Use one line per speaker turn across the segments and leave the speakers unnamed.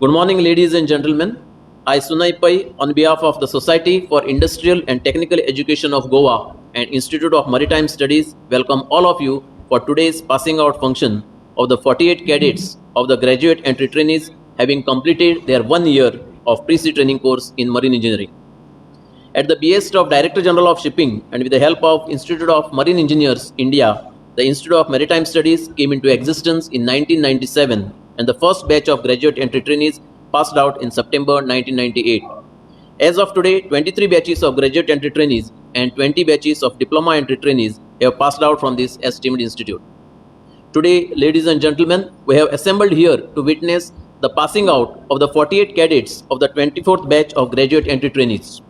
Good morning, ladies and gentlemen. I, Sunay Pai, on behalf of the Society for Industrial and Technical Education of Goa and Institute of Maritime Studies, welcome all of you for today's passing out function of the 48 cadets of the graduate entry trainees having completed their 1 year of pre-sea training course in marine engineering. At the behest of Director General of Shipping and with the help of Institute of Marine Engineers, India, the Institute of Maritime Studies came into existence in 1997 and the first batch of graduate entry trainees passed out in September 1998. As of today, 23 batches of graduate entry trainees and 20 batches of diploma entry trainees have passed out from this esteemed institute. Today, ladies and gentlemen, we have assembled here to witness the passing out of the 48 cadets of the 24th batch of graduate entry trainees.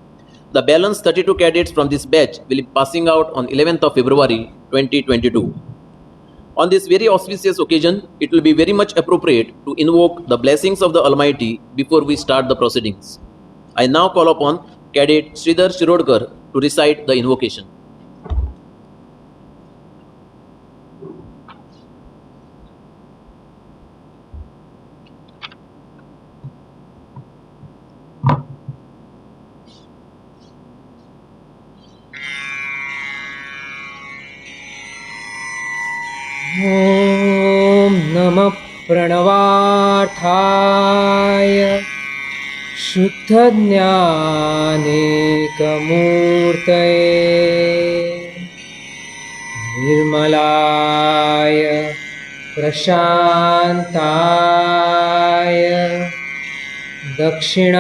The balance 32 cadets from this batch will be passing out on 11th of February 2022. On this very auspicious occasion, it will be very much appropriate to invoke the blessings of the Almighty before we start the proceedings. I now call upon Cadet Sridhar Shirodkar to recite the invocation.
ॐ नमः प्रणवार्थाय शुद्धज्ञानेकमूर्तये निर्मलाय प्रशान्ताय दक्षिणामूर्तये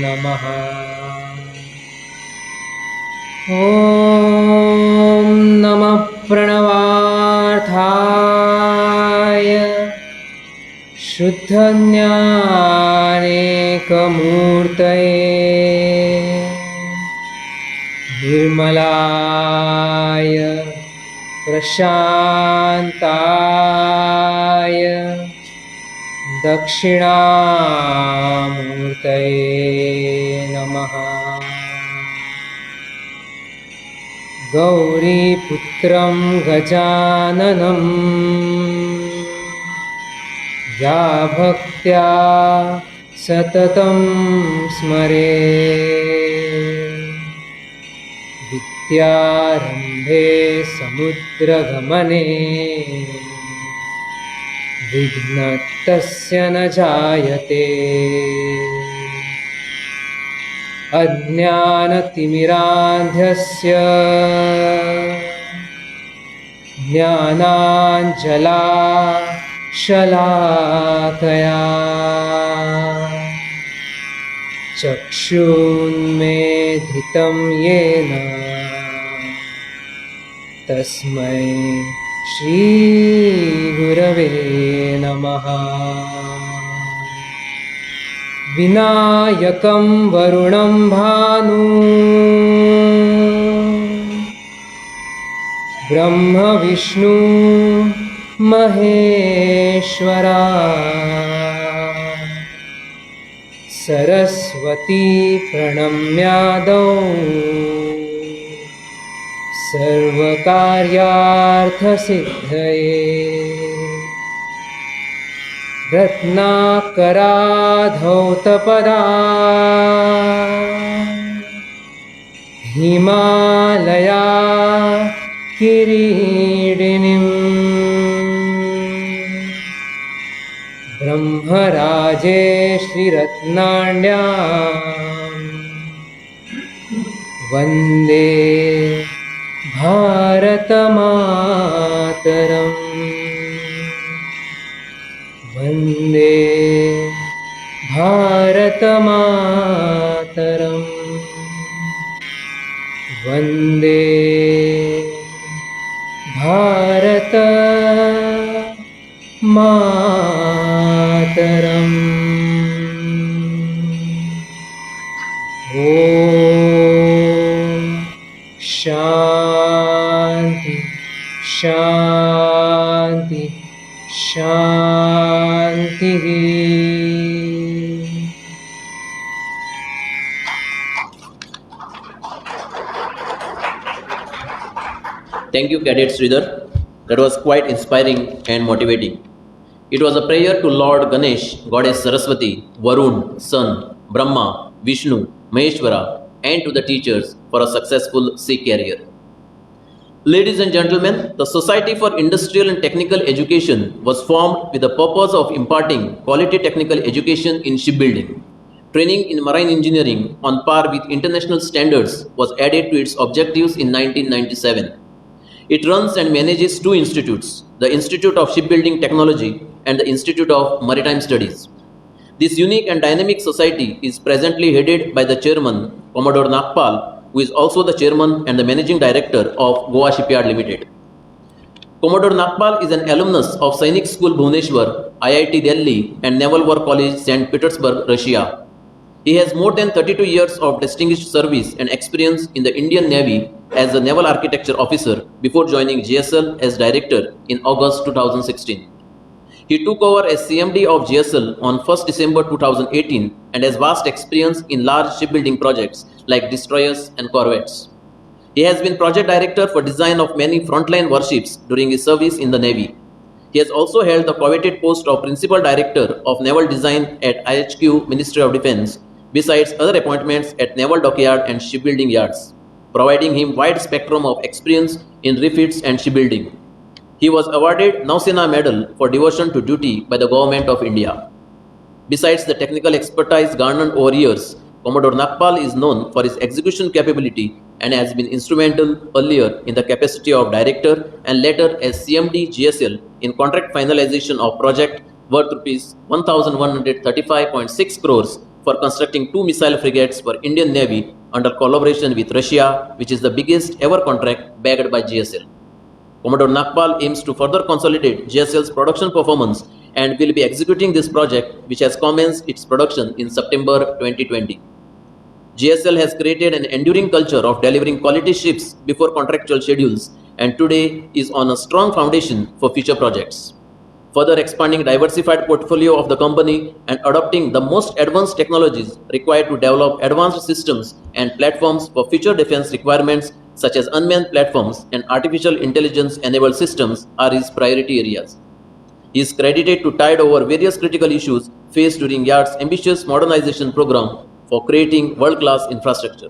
नमः। ॐ नमः प्रणवार्थाय शुद्धज्ञानेकमूर्तये निर्मलाय प्रशान्ताय दक्षिणामूर्तये नमः। गौरीपुत्रं गजाननं या भक्त्या सततं स्मरे विद्यारम्भे समुद्रगमने विघ्नस्तस्य न जायते। अज्ञानतिमिरान्धस्य ज्ञानाञ्जलाशलाकया चक्षुन्मेलितं येन तस्मै श्रीगुरवे नमः। विनायकं वरुणं भानु ब्रह्म विष्णु महेश्वरा सरस्वती प्रणम्यादौ सर्वकार्यार्थसिद्धये रत्नाकराधौतपदा हिमालया किरीटिनीं ब्रह्मराजे श्रीरत्नाढ्यां वन्दे भारतमातरम् वन्दे भारतमातरम् वन्दे भारतमातरम्। ॐ शान्ति शान्ति शान्तिः।
Thank you, Cadet Sridhar. That was quite inspiring and motivating. It was a prayer to Lord Ganesh, Goddess Saraswati, Varun, Sun, Brahma, Vishnu, Maheshwara, and to the teachers for a successful sea career. Ladies and gentlemen, the Society for Industrial and Technical Education was formed with the purpose of imparting quality technical education in shipbuilding. Training in marine engineering on par with international standards was added to its objectives in 1997. It runs and manages two institutes, the Institute of Shipbuilding Technology and the Institute of Maritime Studies. This unique and dynamic society is presently headed by the chairman, Commodore Nagpal, who is also the chairman and the managing director of Goa Shipyard Limited. Commodore Nagpal is an alumnus of Sainik School Bhubaneswar, IIT Delhi, and Naval War College St. Petersburg, Russia. He has more than 32 years of distinguished service and experience in the Indian Navy as a Naval Architecture Officer before joining GSL as Director in August 2016. He took over as CMD of GSL on 1st December 2018 and has vast experience in large shipbuilding projects like destroyers and corvettes. He has been project director for design of many frontline warships during his service in the Navy. He has also held the coveted post of Principal Director of Naval Design at IHQ Ministry of Defense, besides other appointments at Naval Dockyard and Shipbuilding Yards, providing him wide spectrum of experience in refits and shipbuilding. He was awarded Nausena Medal for devotion to duty by the Government of India. Besides the technical expertise garnered over years, Commodore Nagpal is known for his execution capability and has been instrumental earlier in the capacity of director and later as CMD GSL in contract finalization of project worth rupees 1135.6 crores for constructing two missile frigates for Indian Navy under collaboration with Russia, which is the biggest ever contract bagged by GSL. Commodore Nagpal aims to further consolidate GSL's production performance and will be executing this project, which has commenced its production in September 2020. GSL has created an enduring culture of delivering quality ships before contractual schedules and today is on a strong foundation for future projects. Further expanding diversified portfolio of the company and adopting the most advanced technologies required to develop advanced systems and platforms for future defense requirements such as unmanned platforms and artificial intelligence enabled systems are his priority areas. He is credited to tide over various critical issues faced during Yard's ambitious modernization program for creating world-class infrastructure.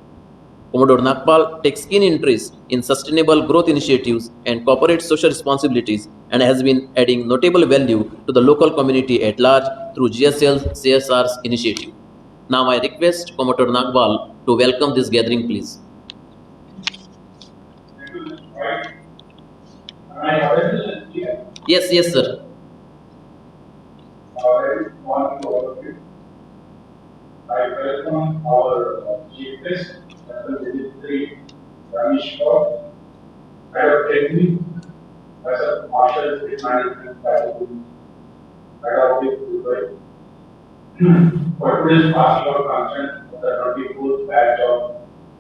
Commodore Nagpal takes keen interest in sustainable growth initiatives and corporate social responsibilities and has been adding notable value to the local community at large through GSL's CSR's initiative. Now I request Commodore Nagpal to welcome this gathering, please.
Am I audible and clear?
Yes, sir.
Very good morning to all of you. I welcome our chief guest, Dr. Dimitri Ramesh Kaur, Head of Technique, as a Marshal Fleet Management Faculty, Head of Dubai, for today's passing out function of the 24th batch of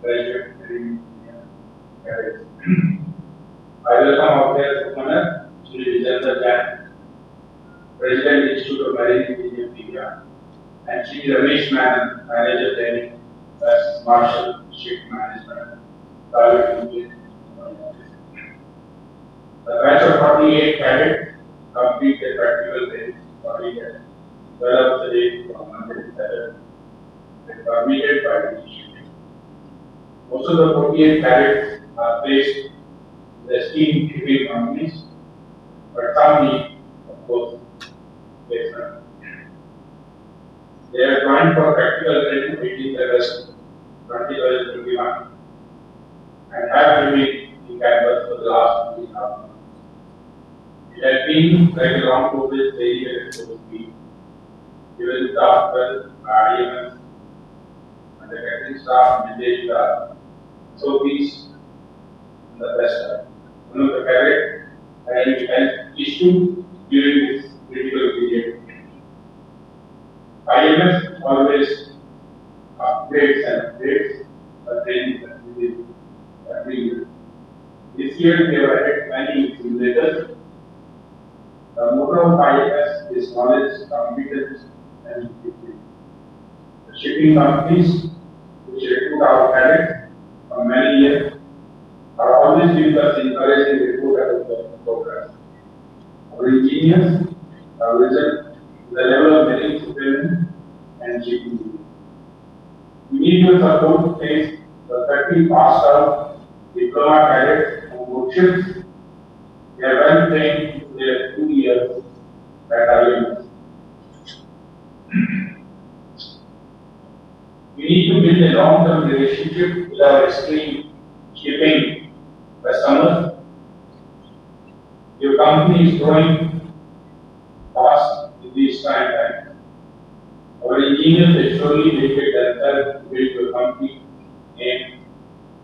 graduate training cadets. I welcome our guest opener, Shri Vijayendra Jain, President Institute of Marine Engineering, India, and Shri Ramesh Menon, Manager Training, as Marshal Ship Management, Private Limited. The batch of 48 cadets complete their practical training for a year, 12 of the day from Monday to Saturday, and permitted by the institute. Most of the 48 cadets are placed in the esteemed shipping companies, but some need, of course, placement. They are joined for practical training meeting August 2021 and have remained in campus for the last 3.5 months. It has been like a long progress daily and so to speak. Given staff well, IMS, and the catering staff maintain the SOPs and the best time. One of the cadets had a health issue during this critical period. IMS always upgrades and upgrades the training facilities every year. This year we have added many simulators. The motto of IMS is knowledge, competence, and equity. The shipping companies which recruit our cadets for many years are always giving us encouraging report about the progress. Our engineers visit the level of merit supervision and GPU. We need to support phase the 30 passed out diploma cadets who would shift their well trained to their 2 years at IMS. We need to build a long-term relationship with our extreme shipping customers. Your company is growing fast in these trying times. Our engineers have surely dedicated themselves to build your company name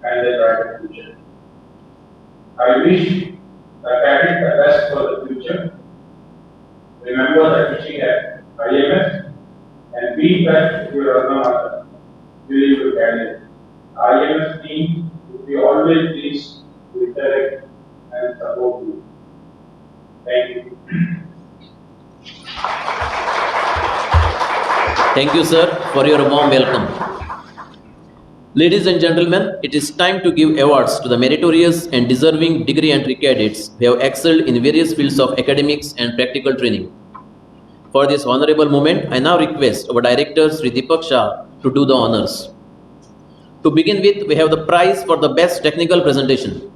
and their brighter future. I wish the cadet the best for the future. Remember the teaching at IMS and be best to your alma mater during your career. IMS team will be always pleased to interact and support you. Thank you.
Thank you, sir, for your warm welcome. Ladies and gentlemen, it is time to give awards to the meritorious and deserving degree entry cadets who have excelled in various fields of academics and practical training. For this honorable moment, I now request our director, Sri Deepak Shah, to do the honors. To begin with, we have the prize for the best technical presentation.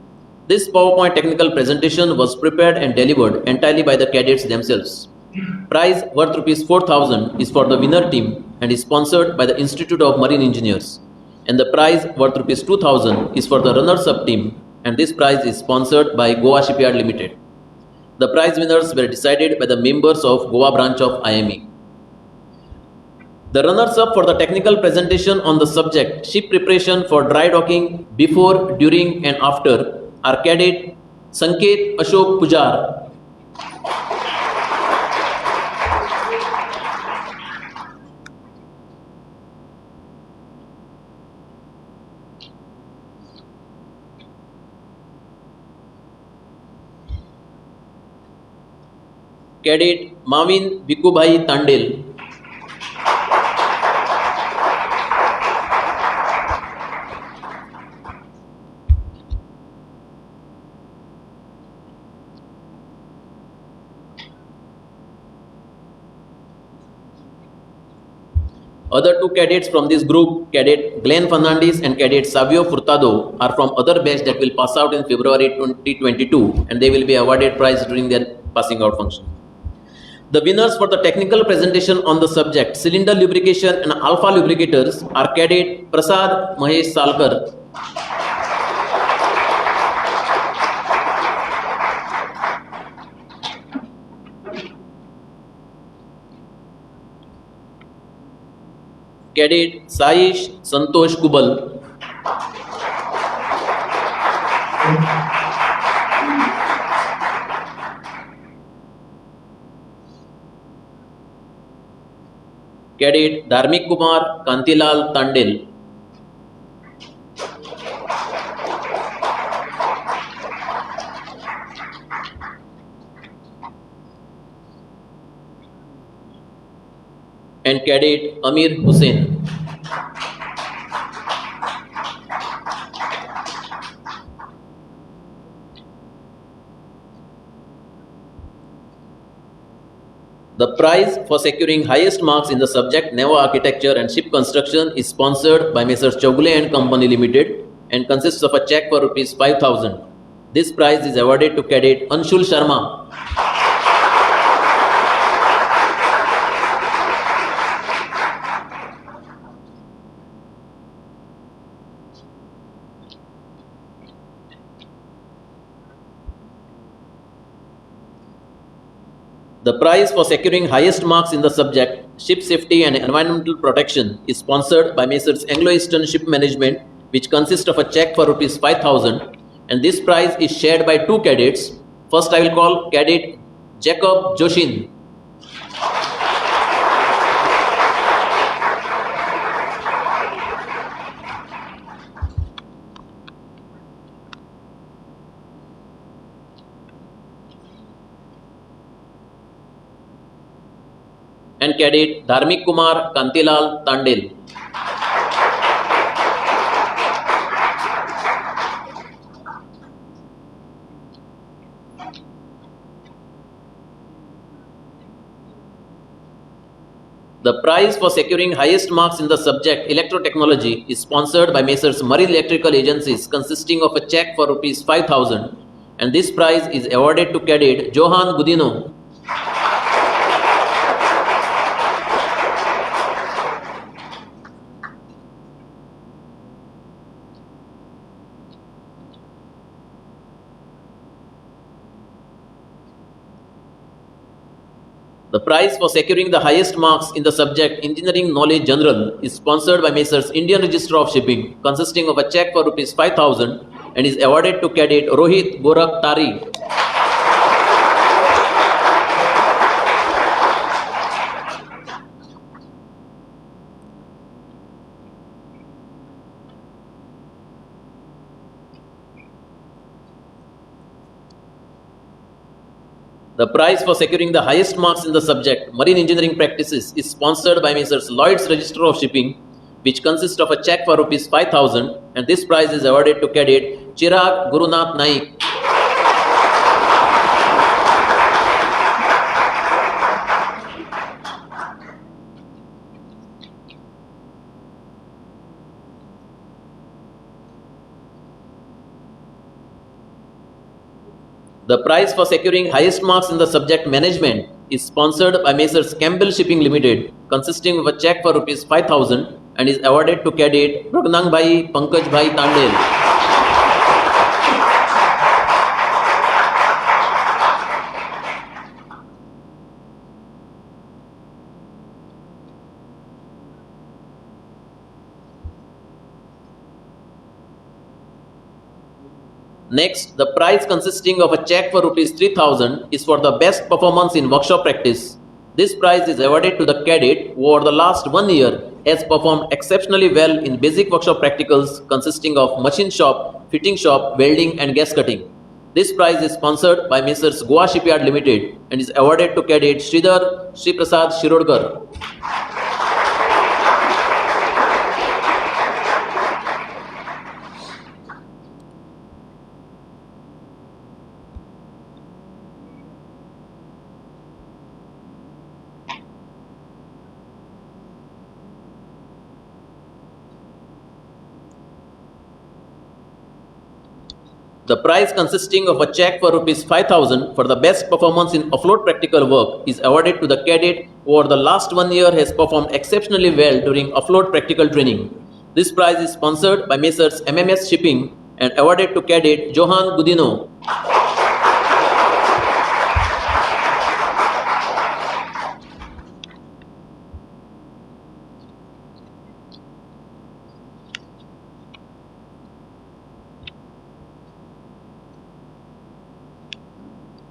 This PowerPoint technical presentation was prepared and delivered entirely by the cadets themselves. Prize worth Rs 4,000 is for the winner team and is sponsored by the Institute of Marine Engineers. And the prize worth Rs 2,000 is for the runners-up team, and this prize is sponsored by Goa Shipyard Limited. The prize winners were decided by the members of Goa branch of IME. The runners-up for the technical presentation on the subject ship preparation for dry docking before, during and after are cadet Sanket Ashok Pujar, Cadet Mavin Bikubhai Tandel, Other two cadets from this group, Cadet Glenn Fernandez and Cadet Savio Furtado, are from other batch that will pass out in February 2022, and they will be awarded prize during their passing out function. The winners for the technical presentation on the subject cylinder lubrication and alpha lubricators are Cadet Prasad Mahesh Salkar, Cadet Saish Santosh Kubal, Cadet Dharmik Kumar Kantilal Tandel, and Cadet Amir Hussain. The prize for securing highest marks in the subject naval architecture and ship construction is sponsored by Messrs. Chowgule and Company Limited and consists of a check for Rs 5,000. This prize is awarded to Cadet Anshul Sharma. The prize for securing highest marks in the subject ship safety and environmental protection is sponsored by Messrs. Anglo-Eastern Ship Management, which consists of a check for Rs 5,000, and this prize is shared by two cadets. First, I will call Cadet Jacob Joshin. And Cadet Dharmik Kumar Kantilal Tandel. The prize for securing highest marks in the subject electrotechnology is sponsored by Messrs Marine Electrical Agencies, consisting of a check for rupees 5,000, and this prize is awarded to cadet Johan Gudino. The prize for securing the highest marks in the subject Engineering Knowledge General is sponsored by Messrs Indian Register of Shipping, consisting of a check for rupees 5,000, and is awarded to cadet Rohit Gorak Tari. The prize for securing the highest marks in the subject Marine Engineering Practices is sponsored by Messrs Lloyd's Register of Shipping, which consists of a check for rupees 5,000, and this prize is awarded to cadet Chirag Gurunath Naik. The prize for securing highest marks in the subject Management is sponsored by Messrs Campbell Shipping Limited, consisting of a check for rupees 5,000, and is awarded to cadet Ragnang Bhai Pankaj Bhai Tandel. Next, the prize consisting of a check for rupees 3,000 is for the best performance in workshop practice. This prize is awarded to the cadet who over the last 1 year has performed exceptionally well in basic workshop practicals consisting of machine shop, fitting shop, welding and gas cutting. This prize is sponsored by Messrs Goa Shipyard Limited and is awarded to cadet Sridhar Sriprasad Shirodkar. The prize consisting of a check for rupees 5,000 for the best performance in offload practical work is awarded to the cadet who over the last 1 year has performed exceptionally well during offload practical training. This prize is sponsored by Messrs MMS Shipping and awarded to cadet Johan Gudino.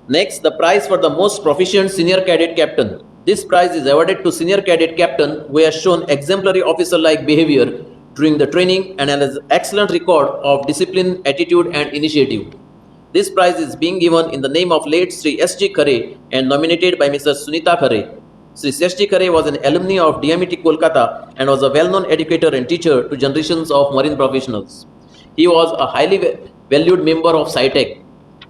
Next, the prize for the most proficient senior cadet captain. This prize is awarded to senior cadet captain who has shown exemplary officer-like behavior during the training and has an excellent record of discipline, attitude and initiative. This prize is being given in the name of late Sri S.G. Khare and nominated by Mrs. Sunita Khare. Sri S.G. Khare was an alumni of DMET Kolkata and was a well-known educator and teacher to generations of marine professionals. He was a highly valued member of SciTech.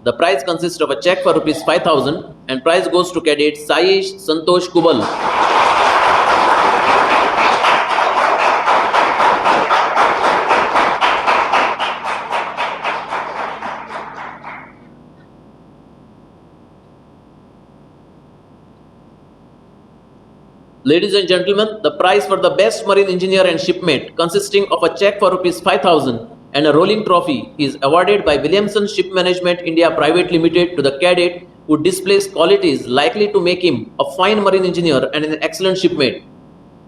The prize consists of a check for rupees 5,000 and prize goes to cadet Saish Santosh Kubal. Ladies and gentlemen, the prize for the best marine engineer and shipmate consisting of a check for rupees 5,000 and a rolling trophy is awarded by Williamson Ship Management India Private Limited to the cadet who displays qualities likely to make him a fine marine engineer and an excellent shipmate.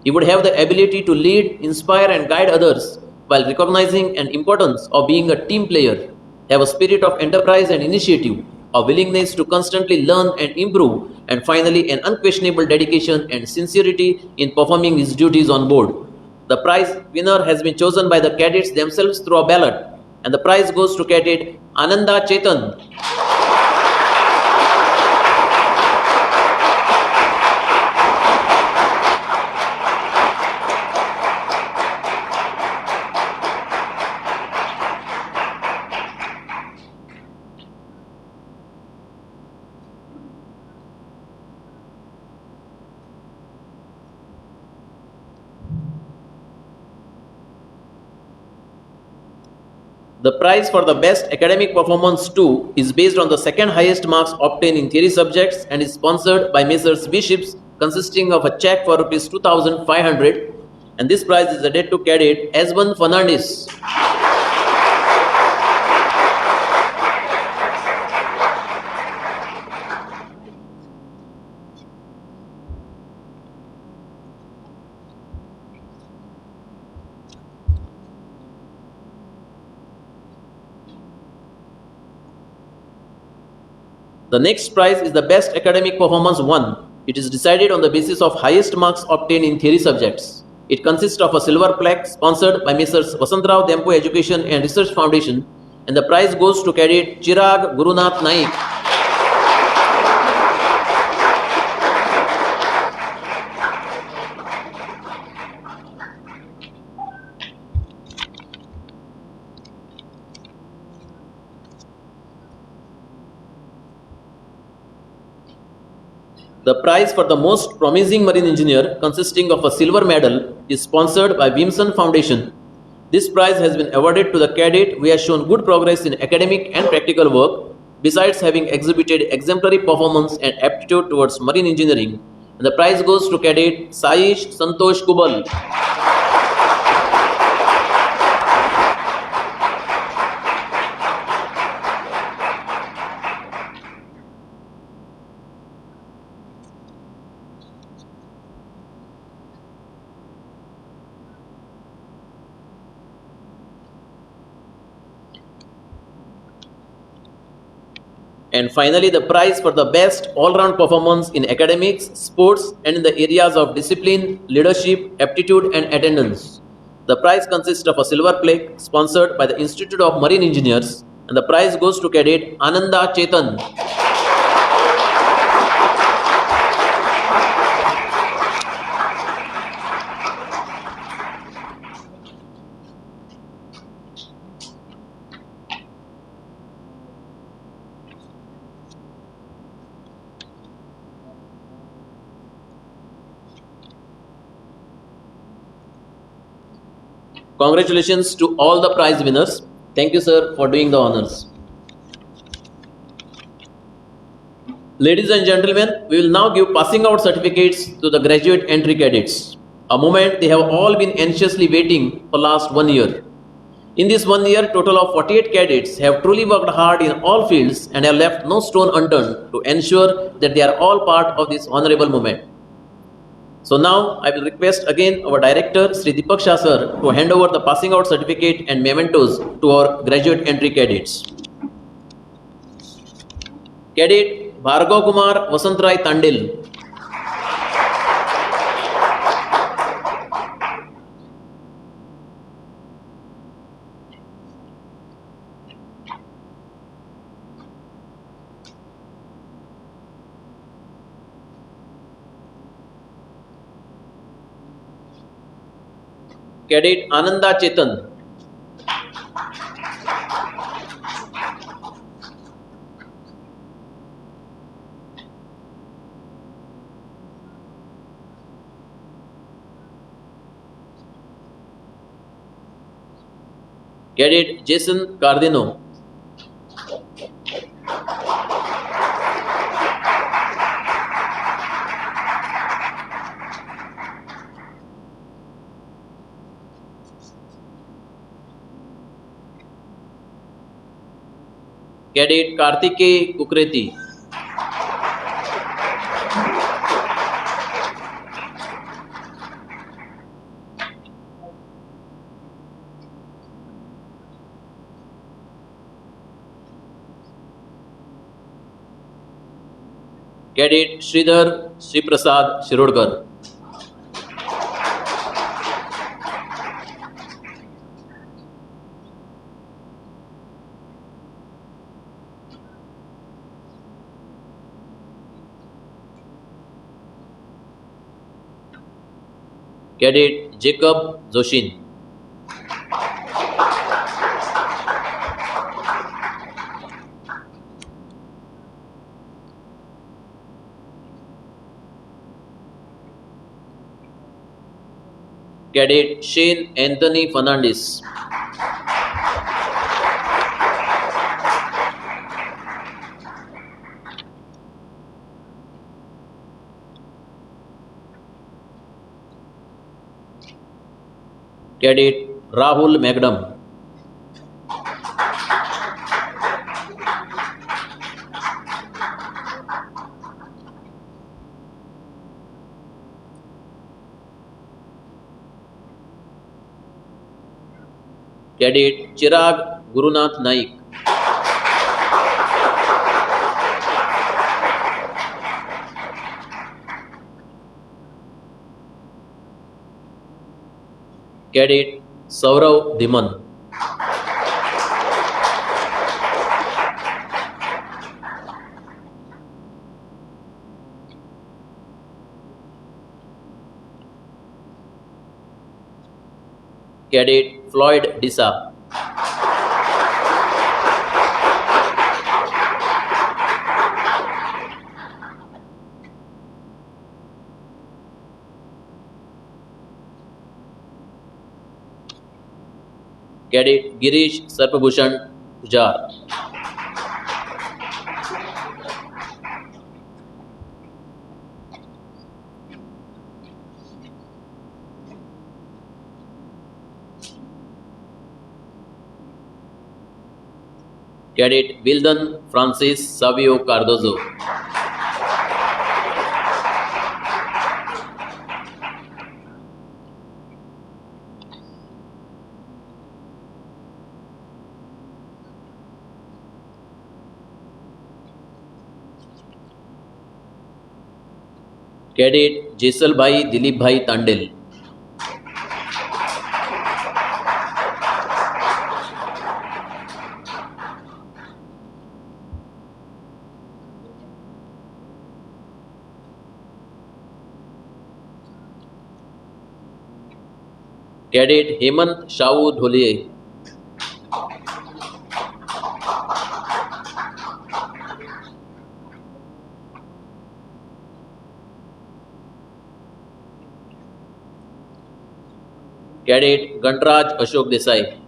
He would have the ability to lead, inspire and guide others while recognizing an importance of being a team player, have a spirit of enterprise and initiative, a willingness to constantly learn and improve, and finally an unquestionable dedication and sincerity in performing his duties on board. The prize winner has been chosen by the cadets themselves through a ballot, and the prize goes to cadet Ananda Chetan. The prize for the best academic performance 2 is based on the second highest marks obtained in theory subjects and is sponsored by Messrs. Bishops, consisting of a check for Rs 2,500, and this prize is added to cadet Esban Fernandes. The next prize is the Best Academic Performance 1. It is decided on the basis of highest marks obtained in theory subjects. It consists of a silver plaque sponsored by Messrs. Vasantrao Dempo Education and Research Foundation, and the prize goes to cadet Chirag Gurunath Naik. The prize for the most promising marine engineer, consisting of a silver medal, is sponsored by Wimson Foundation. This prize has been awarded to the cadet who has shown good progress in academic and practical work, besides having exhibited exemplary performance and aptitude towards marine engineering. And the prize goes to cadet Saish Santosh Kubal. And finally, the prize for the best all-round performance in academics, sports, and in the areas of discipline, leadership, aptitude, and attendance. The prize consists of a silver plaque sponsored by the Institute of Marine Engineers, and the prize goes to cadet Ananda Chetan. Congratulations to all the prize winners. Thank you, sir, for doing the honors. Ladies and gentlemen, we will now give passing out certificates to the graduate entry cadets, a moment they have all been anxiously waiting for last 1 year. In this 1 year, total of 48 cadets have truly worked hard in all fields and have left no stone unturned to ensure that they are all part of this honorable moment. So now I will request again our director Sri Deepak Shah sir to hand over the passing out certificate and mementos to our graduate entry cadets. Cadet Bhargav Kumar Vasantrai Tandil. Cadet Ananda Chetan. Cadet Jason Cardino. Cadet Kartikeya Kukreti. Cadet Sridhar Sriprasad Shirodkar. Cadet Jacob Zoshin. Cadet Shane Anthony Fernandez. Cadet Rahul Magdam. Cadet Chirag Gurunath Naik. Cadet Saurav Dhiman. Cadet Floyd Disa. Cadet Girish Sarpabhushan Pujar. Cadet Wildan Francis Savio Cardozo. Cadet Jesalbhai Dilipbhai Tandel. Cadet Hemant Shau Dholiye. Cadet Gantraj Ashok Desai.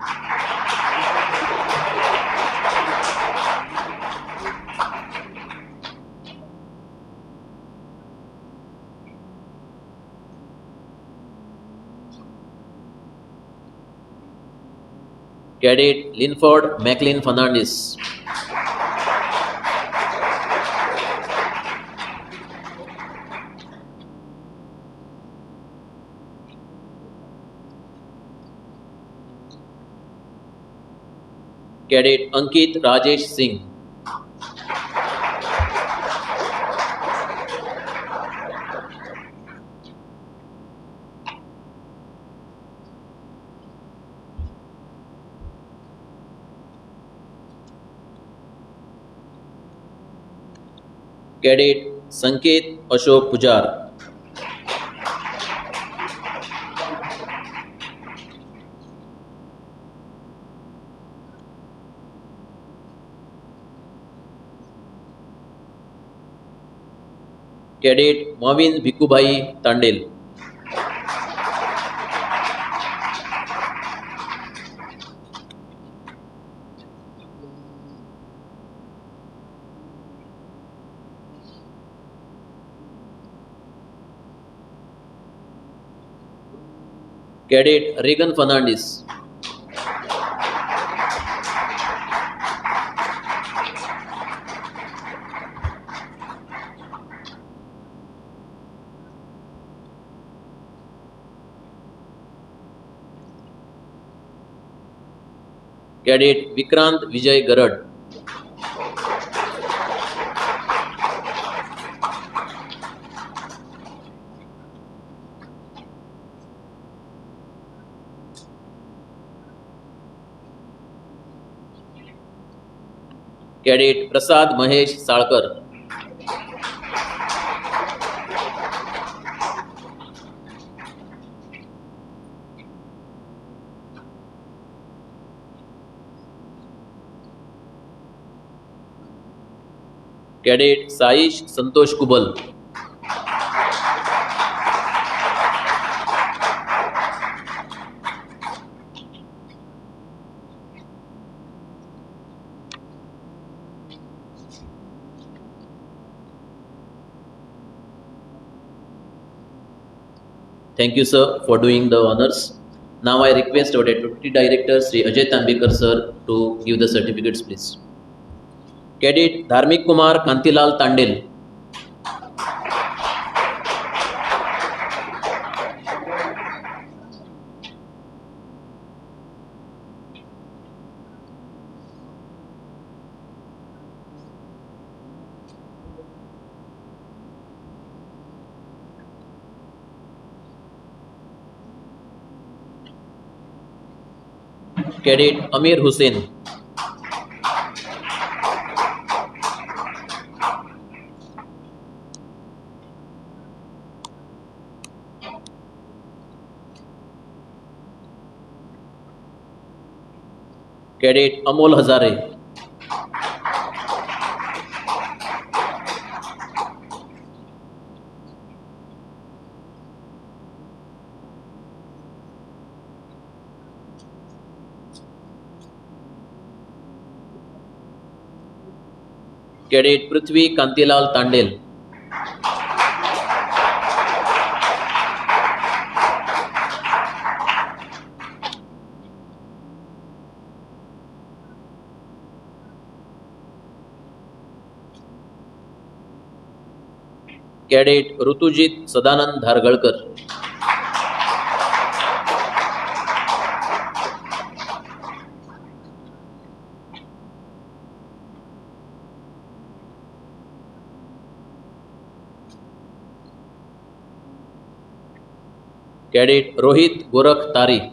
Cadet Linford Maclean Fernandez. Cadet Ankit Rajesh Singh. Cadet Sanket Ashok Pujar. Cadet Mavin Bhikubhai Tandel. Cadet Regan Fernandez. Cadet Vikrant Vijay Garad. Cadet Prasad Mahesh Salkar. Cadet Saish Santosh Kubal. Thank you, sir, for doing the honors. Now I request our Deputy Director Sri Ajay Tambikar sir to give the certificates, please. Cadet Dharmik Kumar Kantilal Tandil. Cadet Amir Hussain. Cadet Amol Hazare. Cadet Prithvi Kantilal Tandil. Cadet Rutujit Sadanand Dhargalkar. Cadet Rohit Gorakh Tari.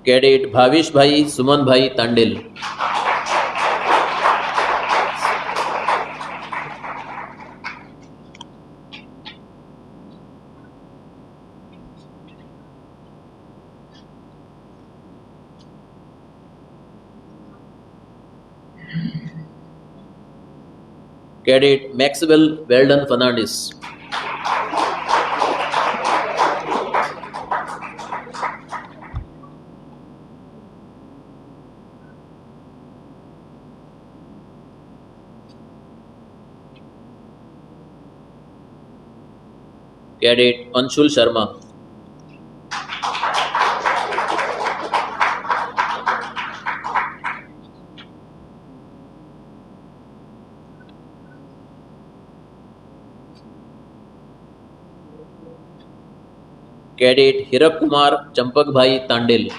Cadet Bhavish Bhai Suman Bhai Tandil. Cadet Maxwell Weldon Fernandes. Cadet Anshul Sharma. Cadet Hirak Kumar Champak Bhai Tandil.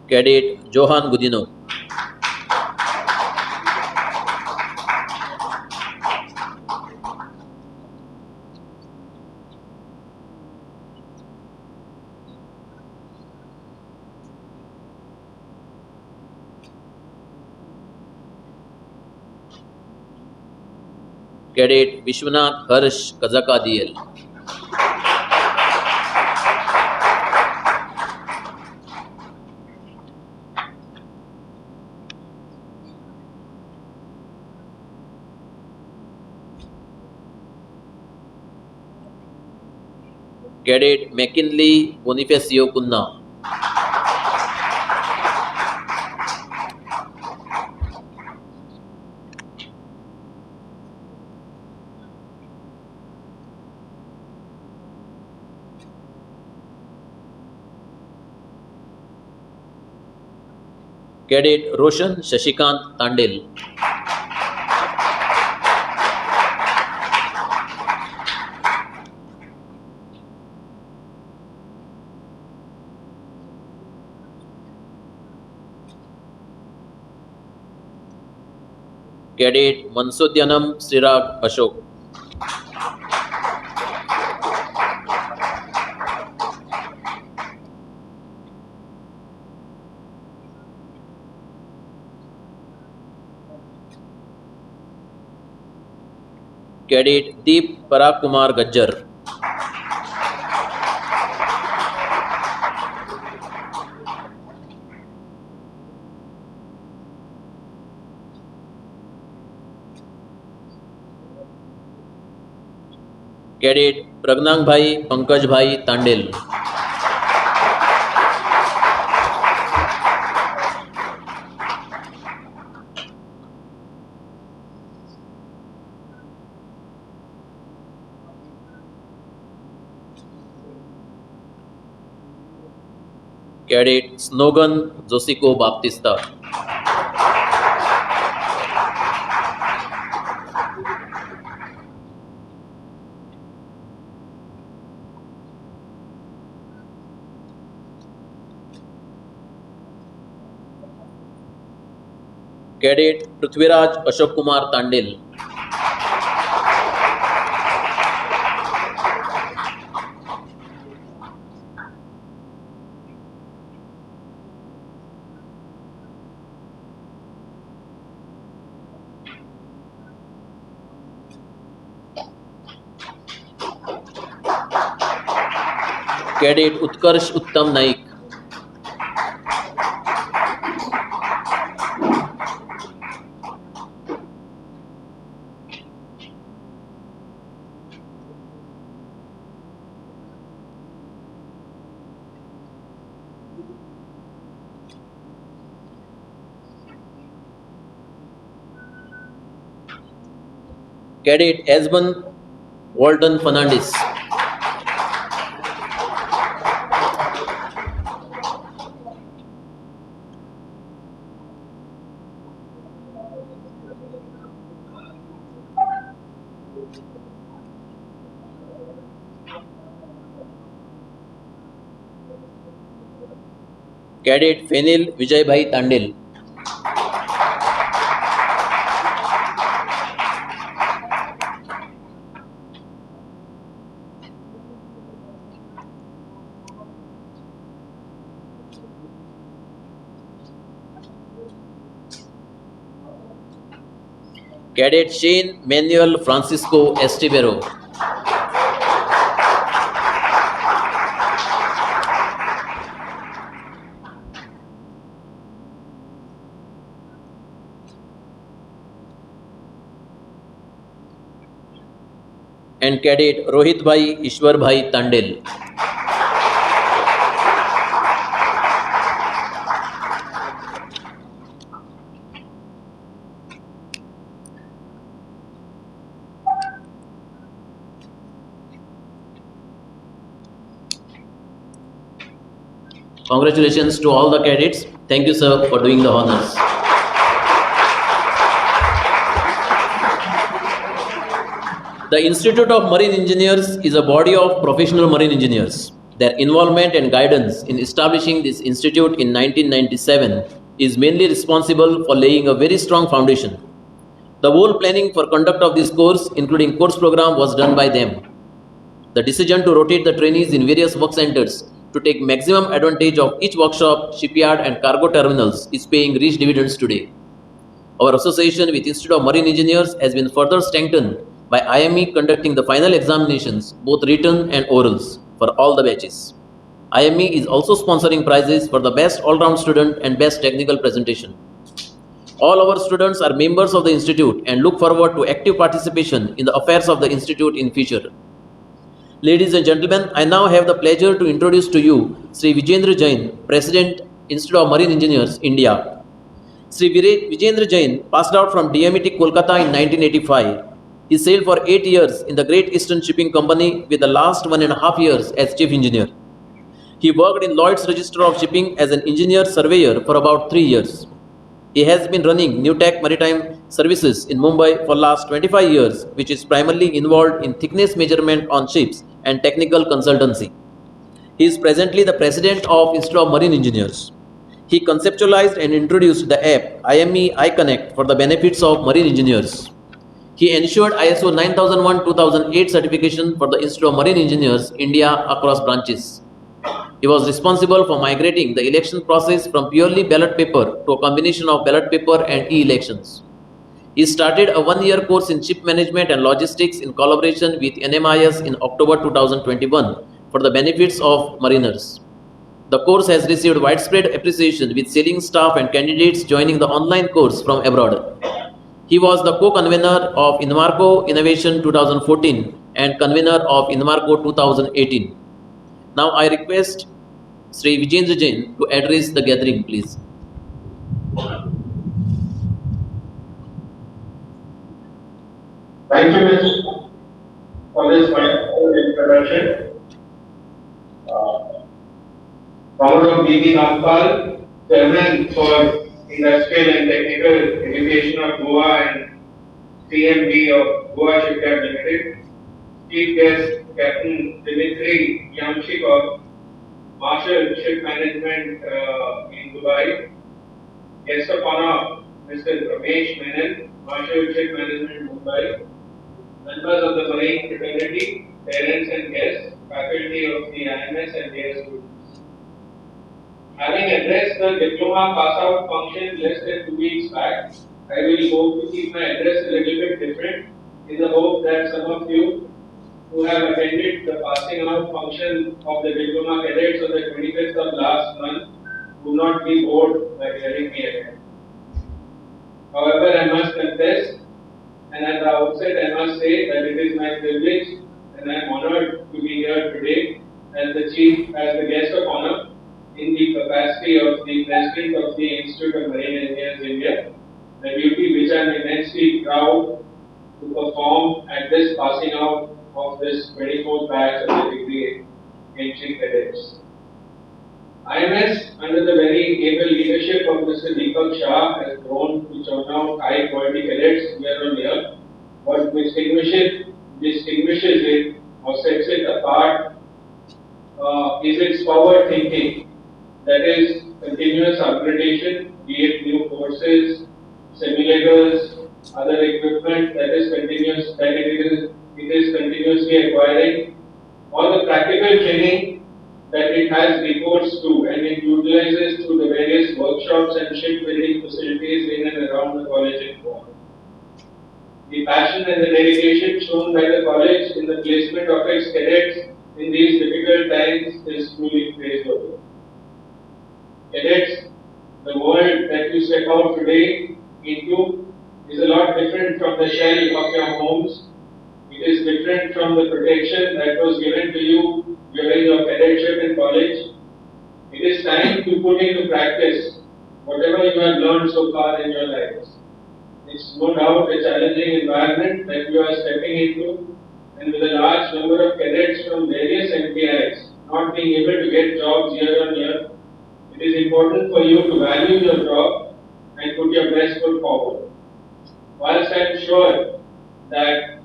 Cadet Johan Gudino. Cadet Vishwanath Harsh Kazaka DL. Cadet McKinley Bonifacio Kunna. Cadet Roshan Shashikant Tandil. Cadet Mansudyanam Sirag Ashok. Cadet Deep Parag Kumar Gajjar. Cadet Pragyang bhai Pankaj bhai Tandel, cadet Snogan Josico Baptista, cadet Prithviraj Ashok Kumar Tandel, cadet Utkarsh Uttam Naik, cadet Ejban Walton Fernandes, cadet Fenil Vijay bhai Tandel, cadet Shane Manuel Francisco Estibeiro, and cadet Rohit Bhai Ishwar Bhai Tandel. Congratulations to all the cadets. Thank you, sir, for doing the honors. The Institute of Marine Engineers is a body of professional marine engineers. Their involvement and guidance in establishing this institute in 1997 is mainly responsible for laying a very strong foundation. The whole planning for conduct of this course, including course program, was done by them. The decision to rotate the trainees in various work centers to take maximum advantage of each workshop, shipyard and cargo terminals is paying rich dividends today. Our association with Institute of Marine Engineers has been further strengthened by IME conducting the final examinations, both written and orals, for all the batches. IME is also sponsoring prizes for the best all-round student and best technical presentation. All our students are members of the institute and look forward to active participation in the affairs of the institute in future. Ladies and gentlemen, I now have the pleasure to introduce to you Sri Vijendra Jain, President, Institute of Marine Engineers, India. Sri Vijendra Jain passed out from DMET Kolkata in 1985. He sailed for 8 years in the Great Eastern Shipping Company with the last 1.5 years as chief engineer. He worked in Lloyd's Register of Shipping as an engineer surveyor for about 3 years. He has been running Newtech Maritime Services in Mumbai for last 25 years, which is primarily involved in thickness measurement on ships and technical consultancy. He is presently the president of Institute of Marine Engineers. He conceptualized and introduced the app IME iConnect for the benefits of marine engineers. He ensured ISO 9001-2008 certification for the Institute of Marine Engineers, India across branches. He was responsible for migrating the election process from purely ballot paper to a combination of ballot paper and e-elections. He started a 1-year course in ship management and logistics in collaboration with NMIS in October 2021 for the benefits of mariners. The course has received widespread appreciation with sailing staff and candidates joining the online course from abroad. He was the co-convener of Inmarco Innovation 2014 and convener of Inmarco 2018. Now I request Sri Vijendra Jain to address the gathering, please.
Thank you, Mr. for this wonderful introduction. Commodore B.B. Nagpal, Chairman for Industrial and Technical Education of Goa and CMD of Goa Shipyard Limited. Chief guest, Captain Dimitri Yamshikov, Marshal Ship Management in Dubai. Guest of honor, Mr. Ramesh Menon, Marshal Ship Management Mumbai. Members of the Marine fraternity, parents and guests, faculty of the IMS and their students. Having addressed the diploma pass-out function less than 2 weeks back, I will hope to keep my address a little bit different in the hope that some of you who have attended the passing out function of the diploma cadets on the 25th of last month will not be bored by hearing me again. However, I must confess, and at the outset, I must say that it is my privilege and I am honored to be here today as the guest of honor in the capacity of the President of the Institute of Marine Engineers India, the duty which I am immensely proud to perform at this passing out of this 24th batch of the degree entry cadets. IMS, under the very able leadership of Mr. Deepak Shah, has grown to churn out high quality cadets year on year. What distinguishes it or sets it apart is its forward thinking, that is continuous upgradation, be it new courses, simulators, other equipment that it is continuously acquiring, or the practical training that it has recourse to and it utilizes through the various workshops and shipbuilding facilities in and around the college in Goa. The passion and the dedication shown by the college in the placement of its cadets in these difficult times is truly praiseworthy. Cadets, the world that you step out today into is a lot different from the shell of your homes. It is different from the protection that was given to you during your cadetship in college. It is time to put into practice whatever you have learned so far in your lives. It's no doubt a challenging environment that you are stepping into, and with a large number of cadets from various MPIs not being able to get jobs year on year, it is important for you to value your job and put your best foot forward. Whilst I am sure that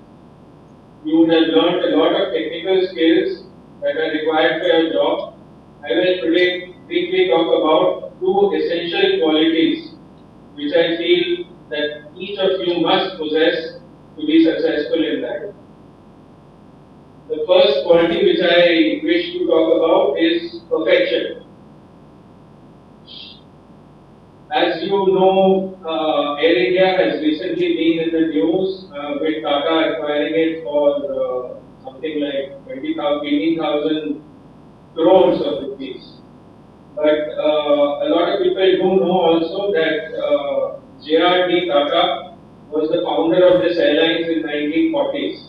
you would have learned a lot of technical skills that are required for your job, I will today briefly talk about two essential qualities which I feel that each of you must possess to be successful in life. The first quality which I wish to talk about is perfection. As you know, Air India has recently been in the news with Tata acquiring it for something like 18,000 crores of rupees. But a lot of people do know also that J.R.D. Tata was the founder of this airlines in 1940s.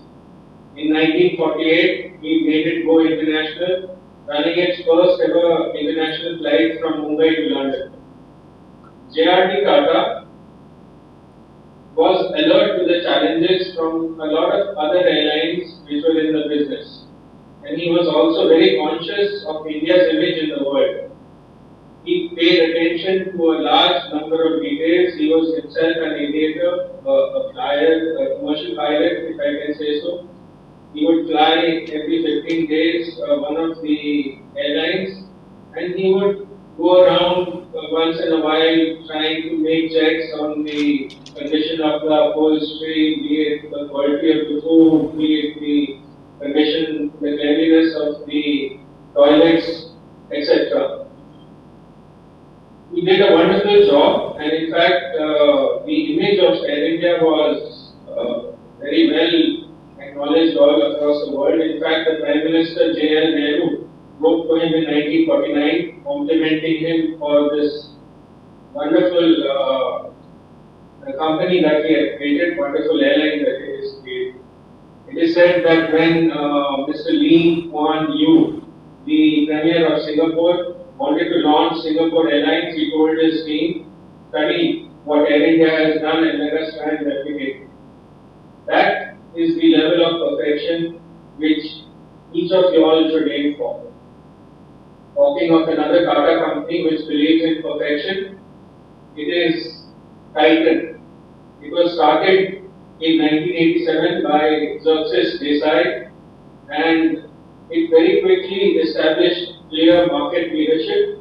In 1948, he made it go international, running its first ever international flight from Mumbai to London. J.R.D. Tata was alert to the challenges from a lot of other airlines which were in the business. And he was also very conscious of India's image in the world. He paid attention to a large number of details. He was himself an aviator, a flyer, a commercial pilot, if I can say so. He would fly every 15 days one of the airlines, and he would go around once in a while trying to make checks on the condition of the upholstery, be it the quality of the food, be it the condition, the cleanliness of the toilets, etc. He did a wonderful job, and in fact, the image of Air India was very well acknowledged all across the world. In fact, the Prime Minister J.L. Nehru wrote to him in 1949, complimenting him for this wonderful company that he had created, wonderful airline that he has created. It is said that when Mr. Lee Kuan Yew, the Premier of Singapore, wanted to launch Singapore Airlines, he told his team, study what Air India has done and let us try and replicate it. That is the level of perfection which each of you all should aim for. Talking of another Tata company which believes in perfection, it is Titan. It was started in 1987 by Xerxes Desai, and it very quickly established clear market leadership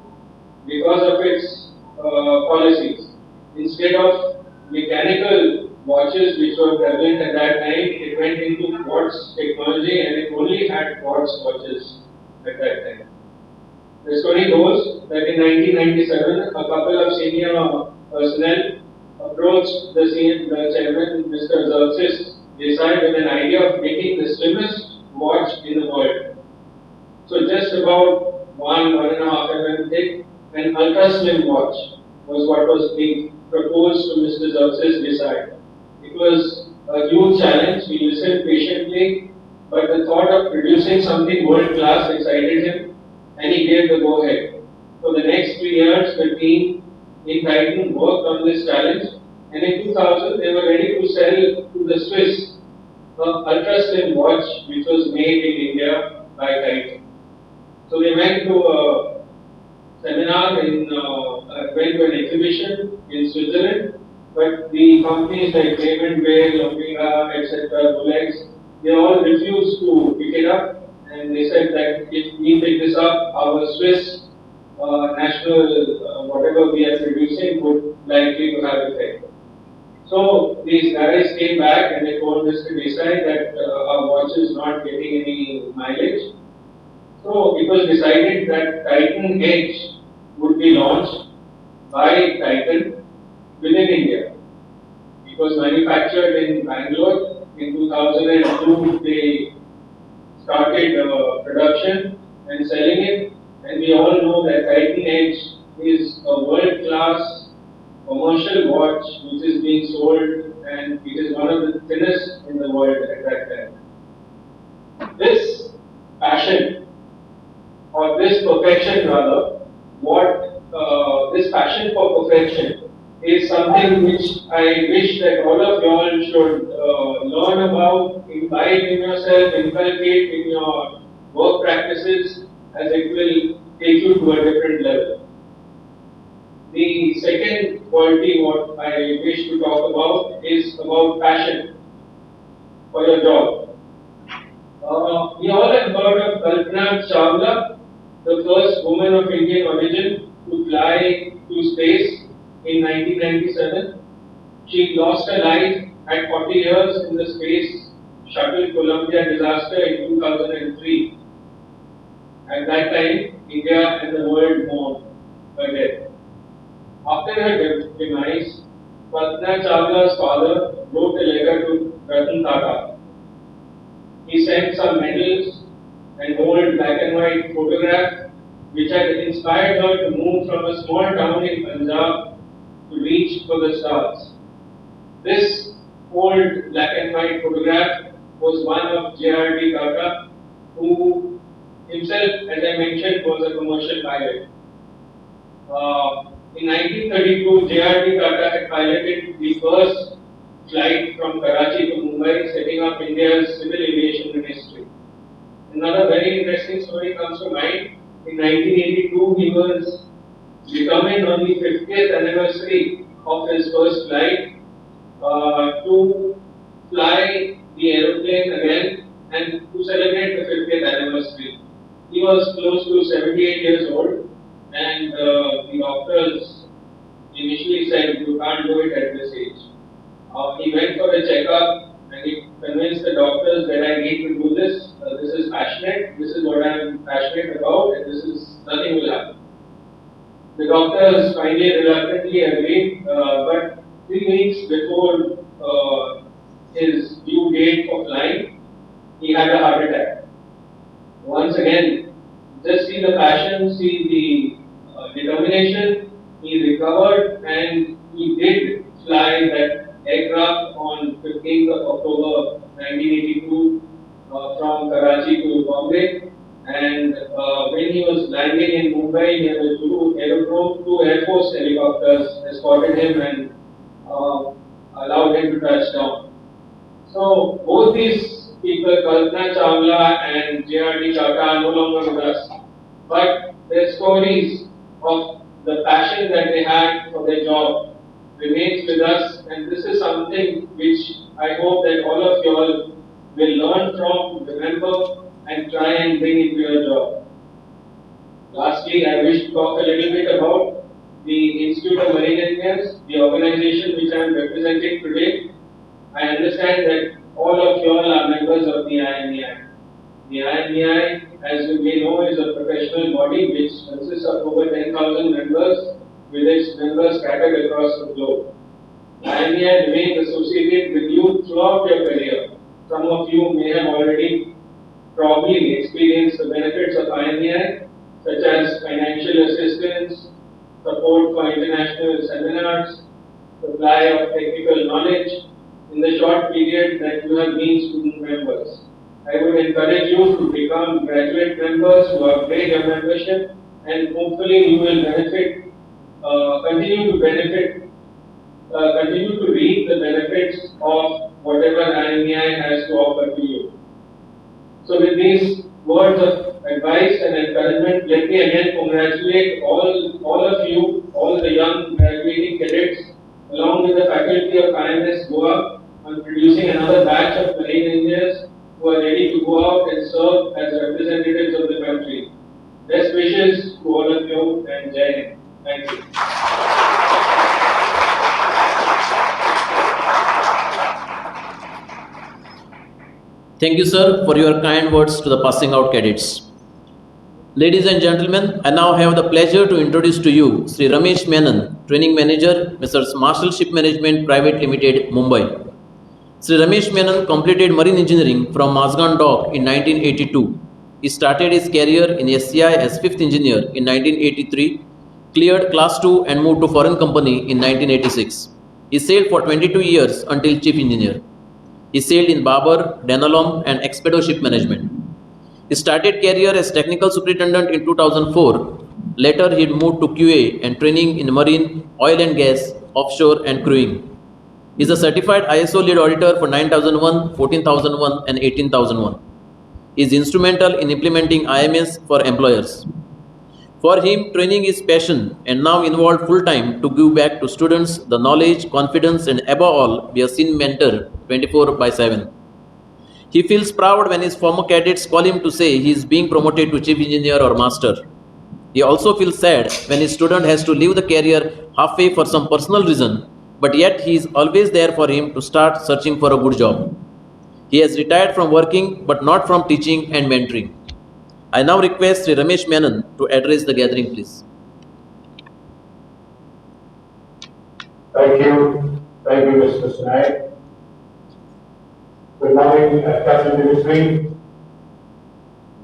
because of its policies. Instead of mechanical watches which were prevalent at that time, it went into quartz technology and it only had quartz watches at that time. The story goes that in 1997, a couple of senior personnel approached the chairman, Mr. Xerxes Desai, with an idea of making the slimmest watch in the world. So just about 1.5 mm thick, an ultra slim watch was what was being proposed to Mr. Xerxes Desai. It was a huge challenge. He listened patiently, but the thought of producing something world class excited him, and he gave the go ahead. For the next 3 years, the team in Titan worked on this challenge, and in 2000 they were ready to sell to the Swiss ultra slim watch which was made in India by Titan. So they went to a seminar went to an exhibition in Switzerland, but the companies like Raymond Weil, Omega, etc., Rolex, they all refused to pick it up, and they said that if we pick this up, our Swiss national whatever we are producing would likely to have effect. So these guys came back and they told Mr. Desai that our watch is not getting any mileage. So it was decided that Titan Edge would be launched by Titan within India. It was manufactured in Bangalore. In 2002, they started production and selling it. And we all know that Titan Edge is a world-class commercial watch which is being sold, and it is one of the thinnest in the world at that time. This passion, or this perfection rather, this passion for perfection is something which I wish that all of you all should learn about, imbibe in yourself, inculcate in your work practices, as it will take you to a different level. The second quality what I wish to talk about is about passion for your job. We all have heard of Kalpana Chawla, the first woman of Indian origin to fly to space in 1997. She lost her life at 40 years in the Space Shuttle Columbia disaster in 2003. At that time, India and the world mourned her death. After her demise, Kalpana Chawla's father wrote a letter to Ratan Tata. He sent some medals and old black and white photograph which had inspired her to move from a small town in Punjab to reach for the stars. This old black and white photograph was one of J.R.D. Tata, who himself, as I mentioned, was a commercial pilot. In 1932, J.R.D. Tata had piloted the first flight from Karachi to Mumbai, setting up India's civil aviation ministry. Another very interesting story comes to mind. In 1982, he was determined on the 50th anniversary of his first flight to fly the aeroplane again and to celebrate the 50th anniversary. He was close to 78 years old, and the doctors initially said, "You can't do it at this age." He went for a checkup and he convinced the doctors that I need to do this. This is passionate. This is what I am passionate about, and this is nothing will happen. The doctors finally reluctantly agreed, but 3 weeks before his due date for flying, he had a heart attack. Once again, just see the passion, see the determination. He recovered and he did fly that aircraft on 15th of October 1982 from Karachi to Bombay. And when he was landing in Mumbai near the Zulu aerodrome, two Air Force helicopters escorted him and allowed him to touch down. So both these people, Kalpana Chawla and J.R.D. Tata, are no longer with us, but their stories of the passion that they had for their job remains with us, and this is something which I hope that all of you all will learn from, remember, and try and bring into your job. Lastly, I wish to talk a little bit about the Institute of Marine Engineers, the organization which I am representing today. I understand that all of you all are members of the IMEI. The IMEI, as you may know, is a professional body which consists of over 10,000 members, with its members scattered across the globe. The IMEI remains associated with you throughout your career. Some of you may have already probably experienced the benefits of IMEI, such as financial assistance, support for international seminars, supply of technical knowledge in the short period that you have been student members. I would encourage you to become graduate members, to upgrade your membership, and hopefully you will benefit, continue to benefit, continue to reap the benefits of whatever IMEI has to offer to you. So with these words of advice and encouragement, let me again congratulate all of you, all the young graduating cadets, along with the faculty of IMS Goa, on producing another batch of marine engineers who are ready to go out and serve as representatives of the country. Best wishes to all of you and Jai Hind. Thank you.
Thank you, sir, for your kind words to the passing out cadets. Ladies and gentlemen, I now have the pleasure to introduce to you Sri Ramesh Menon, Training Manager, Messrs. Marshall Ship Management Private Limited, Mumbai. Sri Ramesh Menon completed marine engineering from Mazgan Dock in 1982. He started his career in SCI as fifth engineer in 1983, cleared Class 2 and moved to foreign company in 1986. He sailed for 22 years until chief engineer. He sailed in Babar, Danalong and Expedo Ship Management. He started career as technical superintendent in 2004. Later, he moved to QA and training in marine, oil and gas, offshore and crewing. He is a certified ISO lead auditor for 9001, 14001 and 18001. He is instrumental in implementing IMS for employers. For him, training is passion and now involved full-time to give back to students the knowledge, confidence and above all, be a seen mentor 24/7. He feels proud when his former cadets call him to say he is being promoted to chief engineer or master. He also feels sad when his student has to leave the career halfway for some personal reason, but yet he is always there for him to start searching for a good job. He has retired from working but not from teaching and mentoring. I now request Sri Ramesh Menon to address the gathering, please.
Thank you. Thank you, Mr. Snaik. Good morning, Captain Dimitri.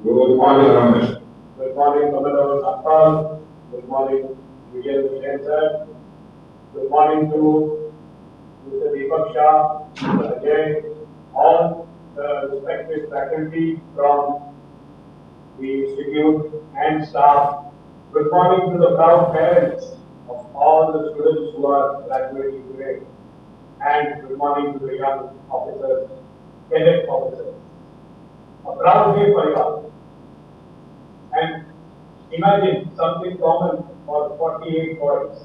Good morning, Ramesh.
Good morning, Commodore Akpal. Good morning, Vijay Hussain sir. Good morning to Mr. Deepak Shah, Mr. Ajay, all the respected faculty from the institute and staff. Good morning to the proud parents of all the students who are graduating today. And good morning to the young officers, cadet officers. A proud day for you all. And imagine something common for 48 boys.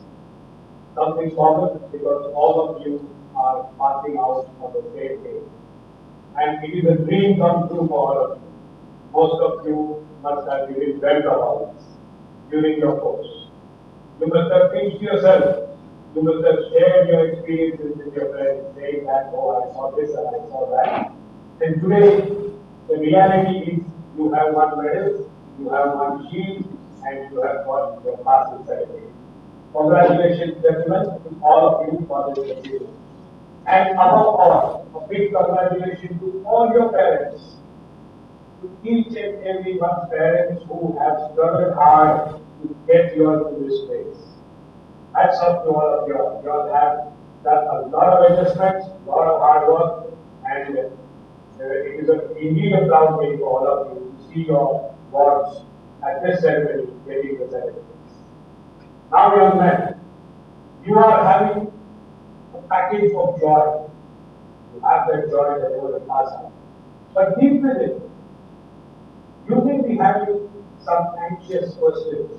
Something common because all of you are passing out on the same day. And it is a dream come true for all of you. Most of you must have even dreamt about this during your course. You must have pinched yourself. You must have shared your experiences with your friends, saying that, oh, I saw this and I saw that. And today, the reality is you have one medal, you have one shield, and you have got your passing certificate. Congratulations, gentlemen, to all of you for this achievement. And above all, a big congratulations to all your parents, to each and every one's parents who have struggled hard to get you all to this place. Hats off to all of you all. You all have done a lot of adjustments, a lot of hard work, and It is indeed a proud day for all of you to see your wards at this ceremony getting the certificates. Now, young men, you are having a package of joy. You have that joy that you will pass on. But deep within, you may be having some anxious questions,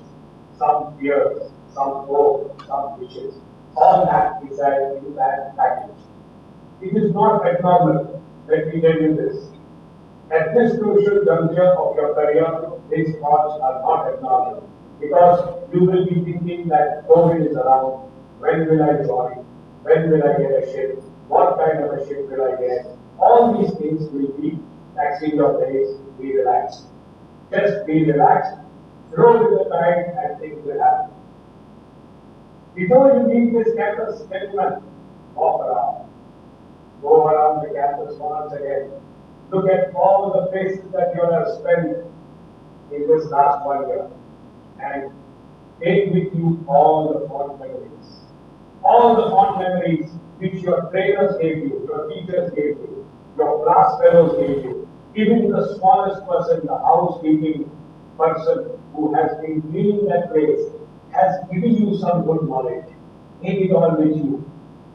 some fears, some hope, some wishes. All that inside in that package. It is not abnormal. Let me tell you this. At this crucial juncture of your career, these thoughts are not abnormal because you will be thinking that COVID is around. When will I join? When will I get a shift? What kind of a shift will I get? All these things will be taxing your days. Be relaxed. Just be relaxed. Flow with the tide and things will happen. Before you leave this campus, gentlemen, walk around. Go around the campus once again. Look at all the places that you have spent in this last 1 year and take with you all the fond memories. All the fond memories which your trainers gave you, your teachers gave you, your class fellows gave you, even the smallest person, the housekeeping person who has been cleaning that place has given you some good knowledge. Take it all with you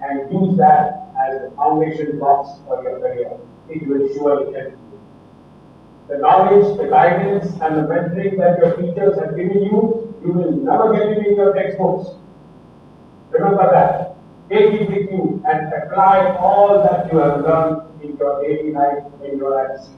and use that as the foundation blocks for your career. It will surely help you. The knowledge, the guidance, and the mentoring that your teachers have given you, you will never get it in your textbooks. Remember that. Take it with you and apply all that you have learned in your daily life when you are at sea.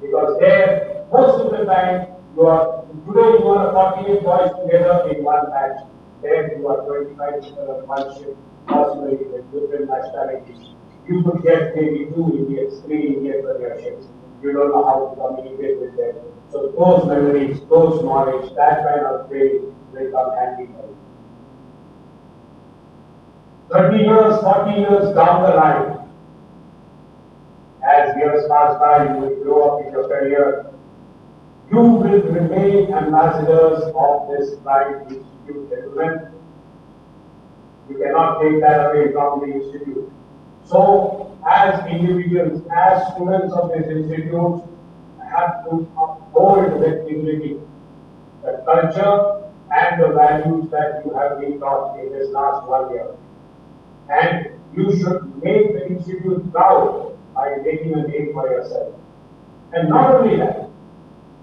Because there, most of the time, today you are 48 boys together in one batch. There you are 25 people on one ship, possibly with different nationalities. You could get maybe 2 Indians, 3 Indians on your ships. You don't know how to communicate with them. So those memories, those knowledge, that kind of training will come handy for you. 30 years, 40 years down the line, as years pass by, you will grow up in your career. You will remain ambassadors of this fine institute, gentlemen. You cannot take that away from the institute. So, as individuals, as students of this institute, have to uphold with dignity the culture and the values that you have been taught in this last 1 year. And you should make the institute proud by making a name for yourself. And not only that,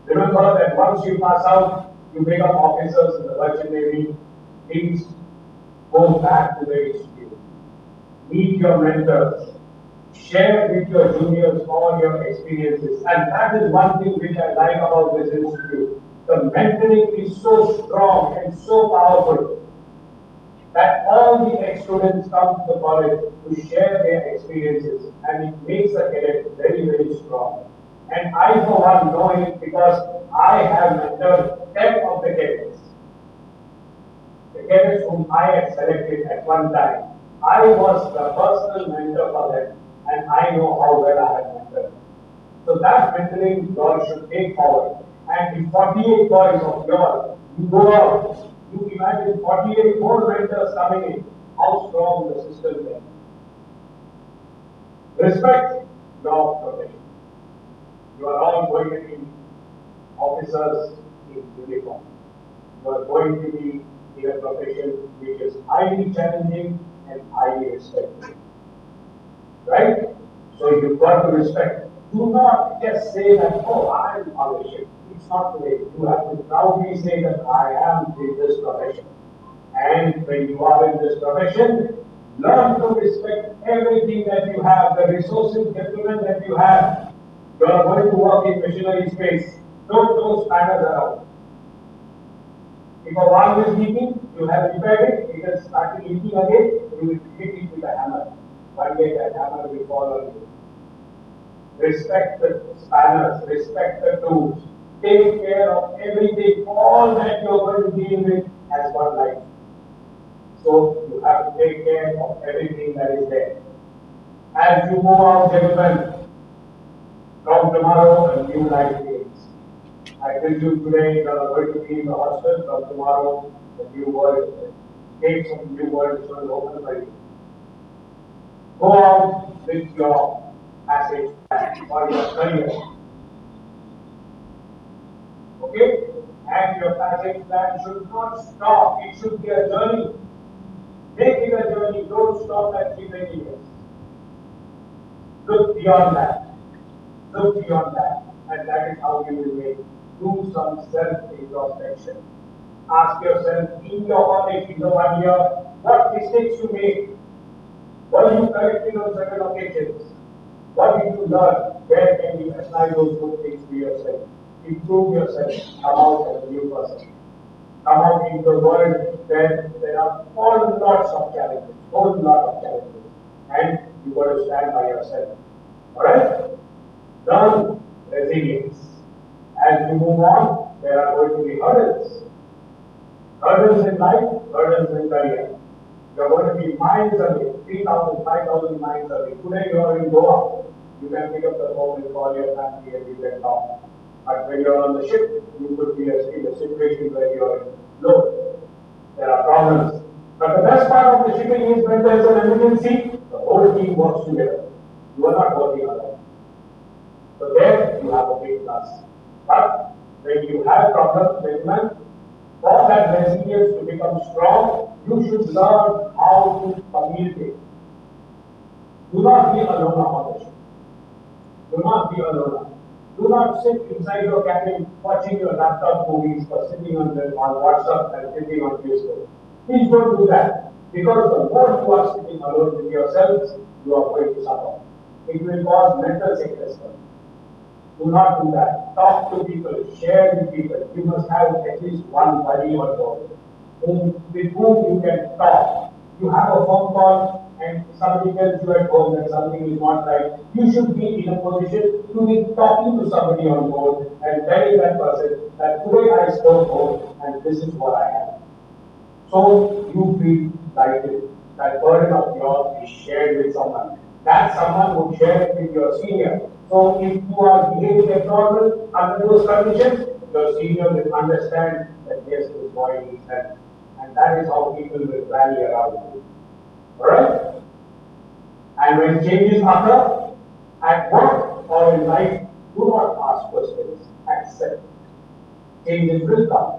remember that once you pass out, you become officers in the Russian Navy. Please go back to the institute. Meet your mentors. Share with your juniors all your experiences. And that is one thing which I like about this institute. The mentoring is so strong and so powerful that all the ex-students come to the college to share their experiences, and it makes a cadet very, very strong. And I, for one, know it because I have mentored 10 of the cadets. The cadets whom I had selected at one time, I was the personal mentor for them, and I know how well I have mentored. So that mentoring you all should take forward. And the 48 boys of yours, you go out, you imagine 48 more mentors coming in, how strong the system is. Respect your profession. You are all going to be officers in uniform. You are going to be in a profession which is highly challenging and highly respected. Right? So you've got to respect. Do not just say that, oh, I am on the ship. It's not the way. You have to proudly say that I am in this profession. And when you are in this profession, learn to respect everything that you have, the resources, development that you have. You are going to work in missionary space. Don't throw spanners around. If a valve is leaking, you have repaired it, it has started leaking again, you will hit it with a hammer. One day that hammer will fall on you. Respect the spanners, respect the tools. Take care of everything, all that you are going to deal with as one life. So you have to take care of everything that is there. As you move out, gentlemen, from tomorrow a new life begins. I tell you today you are going to be in the hostel, from tomorrow the new world, gates of the new world is going to open for you. Go out with your passage plan for your career. Okay? And your passage plan should not stop. It should be a journey. Make it a journey. Don't stop at 320 years. Look beyond that. Look beyond that. And that is how you will make. Do some self-introspection. Ask yourself in your honest, in the 1 year, what mistakes you made. What you corrected on certain occasions. What did you learn? Where can you apply those good things to yourself? Improve yourself. Come out as a new person. Come out into the world where there are all lots of challenges. Whole lot of challenges. And you got to stand by yourself. Alright? Learn resilience. As you move on, there are going to be hurdles. Hurdles in life, hurdles in career. You are going to be miles away, 3,000, 5,000 miles away. Today you are in Goa. You can pick up the phone and call your family and you can talk. But when you are on the ship, you could be in a situation where you are low. There are problems. But the best part of the shipping is when there is an emergency, the whole team works together. You are not working alone. So there you have a big plus. But when you have problems, gentlemen, for that resilience to become strong, you should learn how to communicate. Do not be alone on the ship. Do not be alone. Do not sit inside your cabin watching your laptop movies or sitting on WhatsApp and sitting on Facebook. Please don't do that. Because the more you are sitting alone with yourselves, you are going to suffer. It will cause mental sickness. Do not do that. Talk to people, share with people. You must have at least one buddy or so with whom you can talk. You have a phone call and somebody tells you at home that something is not right. You should be in a position to be talking to somebody on board and telling that person that today I spoke home and this is what I have. So you feel lighted. That burden of yours is shared with someone. That someone would share it with your senior. So if you are behaving abnormal under those conditions, your senior will understand that yes, this boy needs help. And that is how people will rally around you. Alright? And when changes occur, at work or in life, do not ask questions. Accept. Changes will come.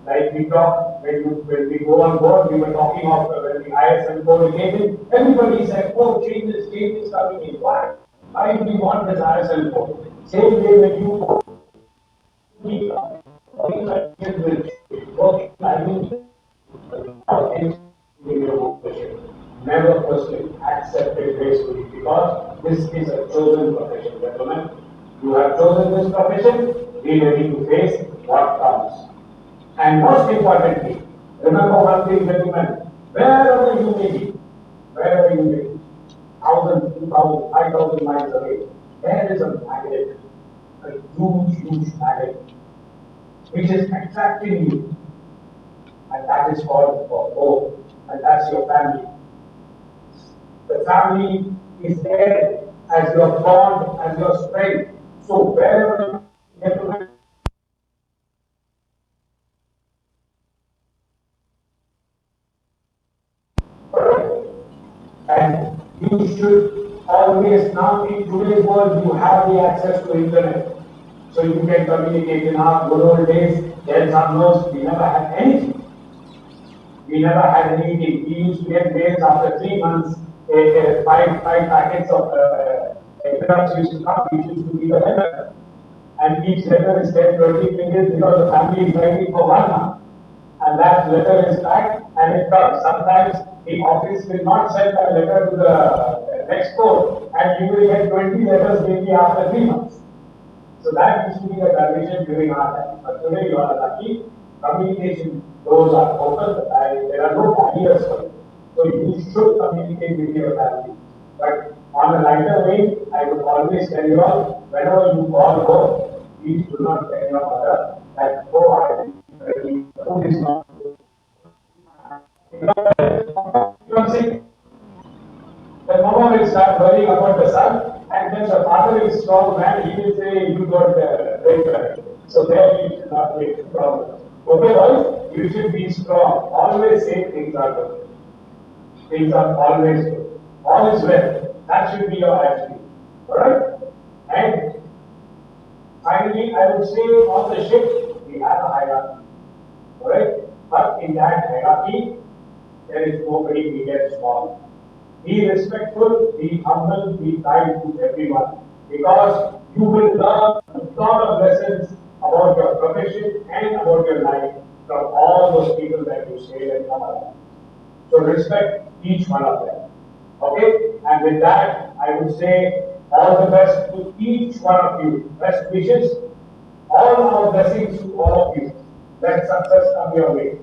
Like we talked, when we go on board, we were talking of when the ISM code came in, everybody said, oh, changes coming in. Why? Why do we want this ISM code? Same way when you never question, accept it gracefully because this is a chosen profession, gentlemen. You have chosen this profession, be ready to face what comes. And most importantly, remember one thing, gentlemen, wherever you may be, 1,000, 2,000, 5,000 miles away, there is a magnet, a huge magnet, which is attracting you. And that is called home, and that's your family. The family is there as your bond, as your strength. So wherever you get to and you should always, now in today's world, you have the access to internet. So you can communicate. In our good old days, there's no, we never had anything. We never had anything. We used to get mails after 3 months, five packets of drugs used to come, which used to be the letter. And each letter is 10, 20 pages because the family is waiting for 1 month. And that letter is back and it comes. Sometimes the office will not send a letter to the next port and you will get 20 letters maybe after 3 months. So that used to be the condition during our time. But today you are lucky, communication doors are open, there are no barriers for you. So you should communicate with your family. But on a lighter vein, I would always tell you all, whenever you call home, please do not tell your mother that, oh, I food is not good. You are sick. The mama will start worrying about the son, and then the father is strong man, he will say, you got break. So there you should not make a problem. Okay, boys, you should be strong. Always say things are good. Things are always good. All is well. That should be your attitude. Alright? And finally, I would say on the ship, we have a hierarchy. Alright? But in that hierarchy, there is nobody big and small. Be respectful, be humble, be kind to everyone. Because you will learn a lot of lessons about your profession and about your life from all those people that you say and come around. So respect each one of them. Okay? And with that, I would say all the best to each one of you. Best wishes, all our blessings to all of you. Let success come your way.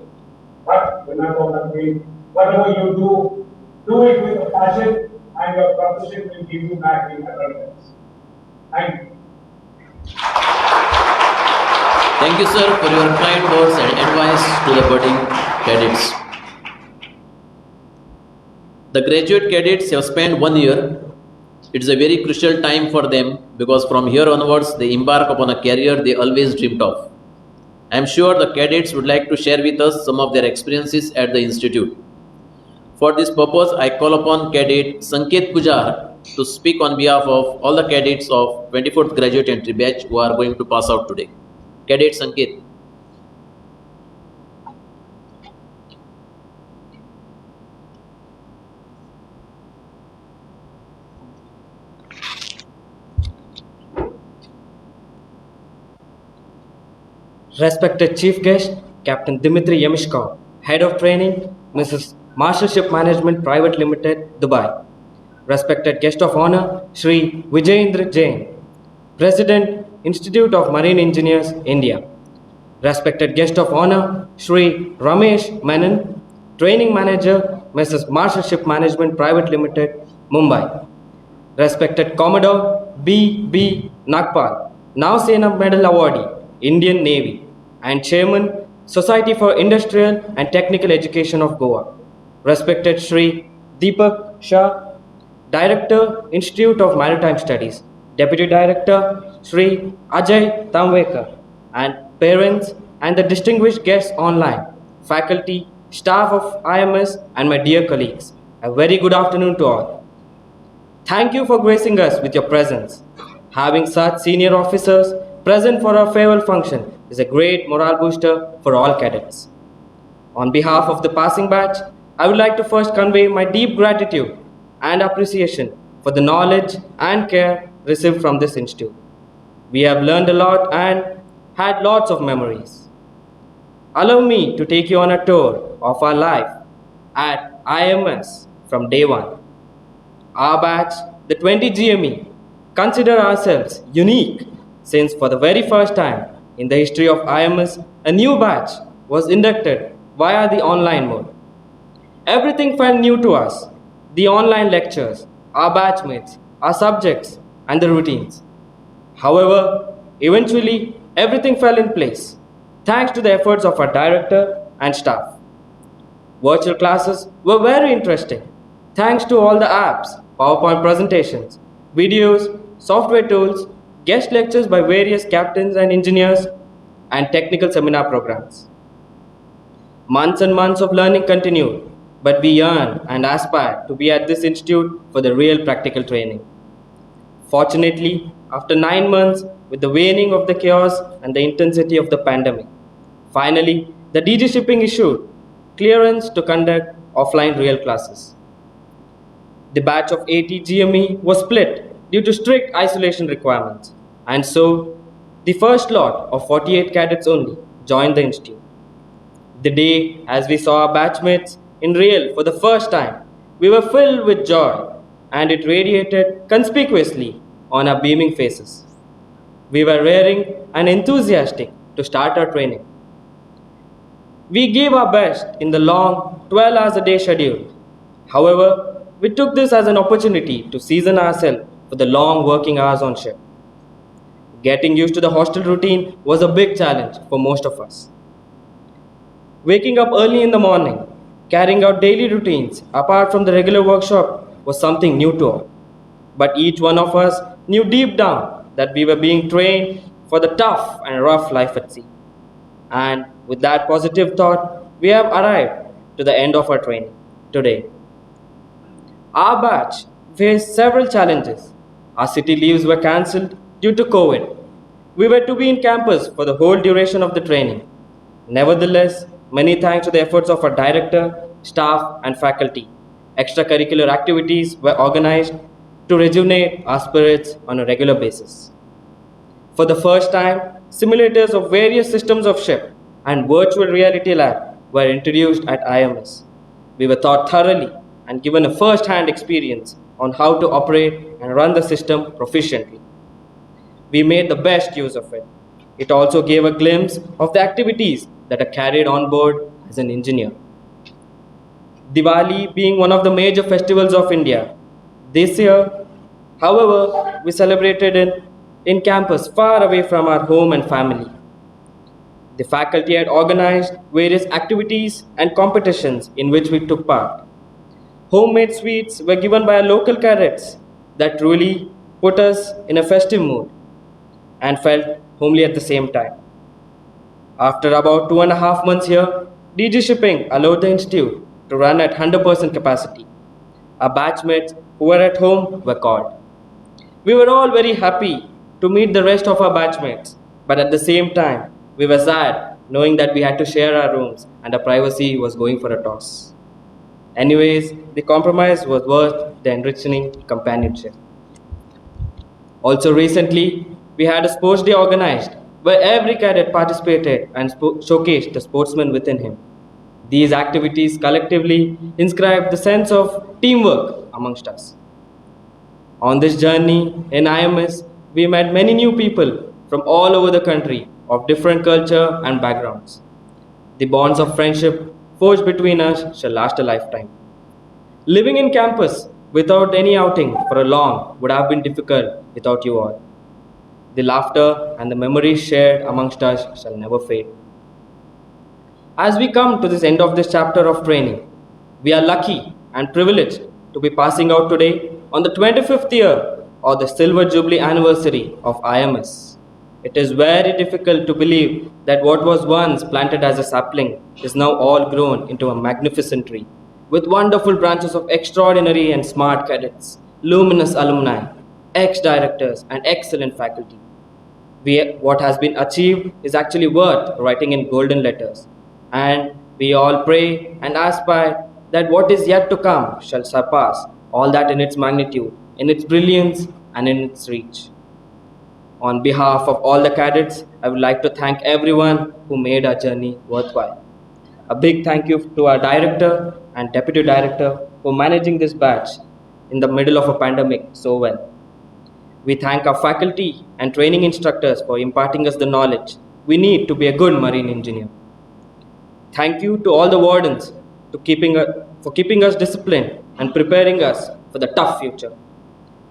But remember one thing, whatever you do it with a passion and your profession will give you back in abundance. Thank you.
Thank you, sir, for your kind words and advice to the budding cadets. The graduate cadets have spent 1 year. It is a very crucial time for them because from here onwards they embark upon a career they always dreamed of. I am sure the cadets would like to share with us some of their experiences at the institute. For this purpose, I call upon Cadet Sanket Pujar to speak on behalf of all the cadets of 24th graduate entry batch who are going to pass out today. Cadet Sanket.
Respected Chief Guest, Captain Dimitri Yemishkov, Head of Training, Mrs. Marshall Ship Management Private Limited, Dubai. Respected Guest of Honor, Shri Vijayendra Jain, President, Institute of Marine Engineers, India. Respected Guest of Honor, Shri Ramesh Menon, Training Manager, Mrs. Marshall Ship Management Private Limited, Mumbai. Respected Commodore B. Nagpal, Nausena Medal Awardee, Indian Navy, and Chairman, Society for Industrial and Technical Education of Goa. Respected Shri Deepak Shah, Director, Institute of Maritime Studies, Deputy Director, Shri Ajay Tamwekar, and parents and the distinguished guests online, faculty, staff of IMS, and my dear colleagues. A very good afternoon to all. Thank you for gracing us with your presence. Having such senior officers present for our farewell function is a great morale booster for all cadets. On behalf of the passing batch, I would like to first convey my deep gratitude and appreciation for the knowledge and care received from this institute. We have learned a lot and had lots of memories. Allow me to take you on a tour of our life at IMS from day one. Our batch, the 20 GME, consider ourselves unique since for the very first time in the history of IMS, a new batch was inducted via the online mode. Everything felt new to us, the online lectures, our batchmates, our subjects, and the routines. However, eventually, everything fell in place thanks to the efforts of our director and staff. Virtual classes were very interesting thanks to all the apps, PowerPoint presentations, videos, software tools, guest lectures by various captains and engineers, and technical seminar programs. Months and months of learning continued, but we yearn and aspire to be at this institute for the real practical training. Fortunately, after 9 months, with the waning of the chaos and the intensity of the pandemic, finally, the DG Shipping issued clearance to conduct offline real classes. The batch of 80 GME was split due to strict isolation requirements, and so the first lot of 48 cadets only joined the institute. The day as we saw our batchmates in real for the first time, we were filled with joy, and it radiated conspicuously on our beaming faces. We were raring and enthusiastic to start our training. We gave our best in the long 12 hours a day schedule. However, we took this as an opportunity to season ourselves for the long working hours on ship. Getting used to the hostel routine was a big challenge for most of us. Waking up early in the morning, carrying out daily routines apart from the regular workshop was something new to all. But each one of us knew deep down that we were being trained for the tough and rough life at sea. And with that positive thought, we have arrived to the end of our training today. Our batch faced several challenges. Our city leaves were cancelled due to COVID. We were to be in campus for the whole duration of the training. Nevertheless, many thanks to the efforts of our director, staff, and faculty. Extracurricular activities were organized to rejuvenate our spirits on a regular basis. For the first time, simulators of various systems of ship and virtual reality lab were introduced at IMS. We were taught thoroughly and given a first-hand experience on how to operate and run the system proficiently. We made the best use of it. It also gave a glimpse of the activities that are carried on board as an engineer. Diwali being one of the major festivals of India. This year, however, we celebrated it in campus far away from our home and family. The faculty had organized various activities and competitions in which we took part. Homemade sweets were given by our local cadets that truly put us in a festive mood and felt homely at the same time. After about 2.5 months here, DG Shipping allowed the institute to run at 100% capacity. Our batchmates who were at home were called. We were all very happy to meet the rest of our batchmates, but at the same time, we were sad knowing that we had to share our rooms and our privacy was going for a toss. Anyways, the compromise was worth the enriching companionship. Also recently, we had a sports day organized where every cadet participated and showcased the sportsman within him. These activities collectively inscribed the sense of teamwork amongst us. On this journey in IMS, we met many new people from all over the country of different culture and backgrounds. The bonds of friendship forged between us shall last a lifetime. Living in campus without any outing for a long would have been difficult without you all. The laughter and the memories shared amongst us shall never fade. As we come to this end of this chapter of training, we are lucky and privileged to be passing out today on the 25th year or the Silver Jubilee anniversary of IMS. It is very difficult to believe that what was once planted as a sapling is now all grown into a magnificent tree, with wonderful branches of extraordinary and smart cadets, luminous alumni, ex-directors, and excellent faculty. What has been achieved is actually worth writing in golden letters, and we all pray and aspire that what is yet to come shall surpass all that in its magnitude, in its brilliance, and in its reach. On behalf of all the cadets, I would like to thank everyone who made our journey worthwhile. A big thank you to our director and deputy director for managing this batch in the middle of a pandemic so well. We thank our faculty and training instructors for imparting us the knowledge we need to be a good marine engineer. Thank you to all the wardens for keeping us disciplined and preparing us for the tough future.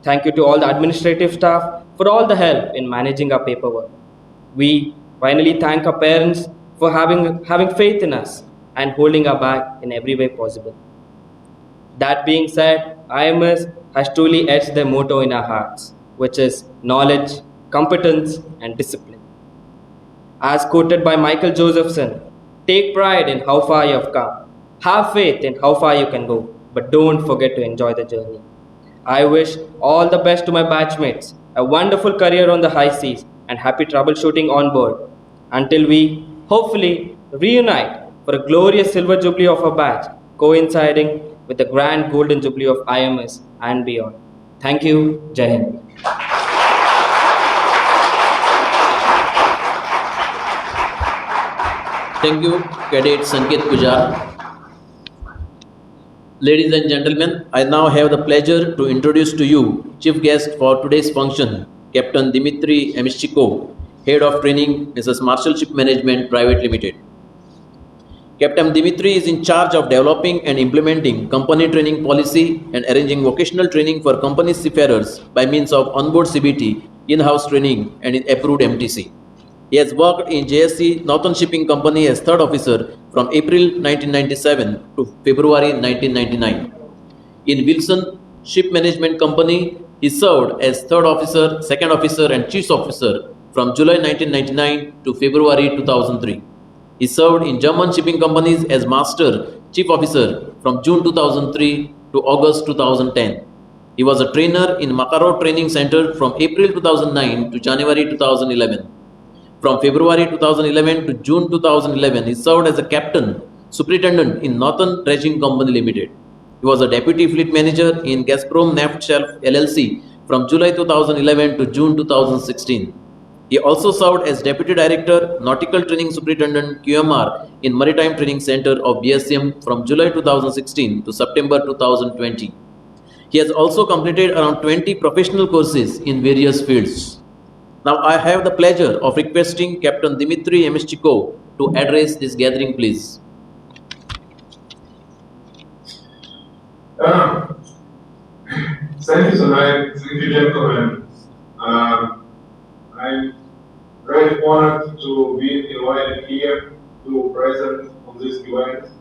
Thank you to all the administrative staff for all the help in managing our paperwork. We finally thank our parents for having faith in us and holding our back in every way possible. That being said, IMS has truly etched their motto in our hearts, which is knowledge, competence, and discipline. As quoted by Michael Josephson, take pride in how far you have come. Have faith in how far you can go, but don't forget to enjoy the journey. I wish all the best to my batchmates, a wonderful career on the high seas, and happy troubleshooting on board, until we, hopefully, reunite for a glorious silver jubilee of our batch, coinciding with the grand golden jubilee of IMS and beyond. Thank you. Jai Hind.
Thank you, Cadet Sanket Pujar. Ladies and gentlemen, I now have the pleasure to introduce to you chief guest for today's function, Captain Dmitry Yemishchikov, Head of Training, Mrs. Marshall Ship Management Private Limited. Captain Dmitry is in charge of developing and implementing company training policy and arranging vocational training for company seafarers by means of onboard CBT, in-house training, and in approved MTC. He has worked in JSC Northern Shipping Company as third officer from April 1997 to February 1999. In Wilson Ship Management Company, he served as third officer, second officer, and chief officer from July 1999 to February 2003. He served in German shipping companies as master chief officer from June 2003 to August 2010. He was a trainer in Makarod Training Center from April 2009 to January 2011. From February 2011 to June 2011, he served as a captain superintendent in Northern Dredging Company Limited. He was a deputy fleet manager in Gazprom Neft Shelf LLC from July 2011 to June 2016. He also served as Deputy Director, Nautical Training Superintendent QMR in Maritime Training Center of BSM from July 2016 to September 2020. He has also completed around 20 professional courses in various fields. Now I have the pleasure of requesting Captain Dimitri Yemeshchikov to address this gathering, please.
Thank you, Sunay. Thank you, gentlemen. I'm very honored to be invited here to present on this event.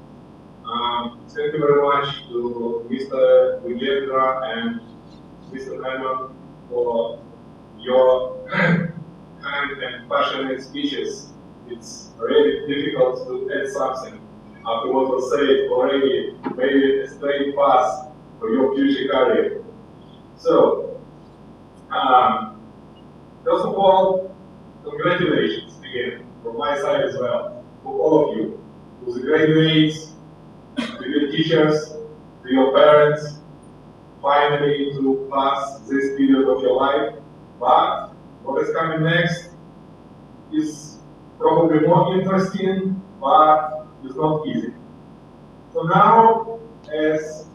Thank you very much to Mr. Vijendra and Mr. Hammond for your kind and passionate speeches. It's really difficult to add something after what was said already, maybe a straight path for your future career. So, first of all, congratulations again from my side as well for all of you, to the graduates, to your teachers, to your parents, finally to pass this period of your life. But what is coming next is probably more interesting, but it's not easy. So now, as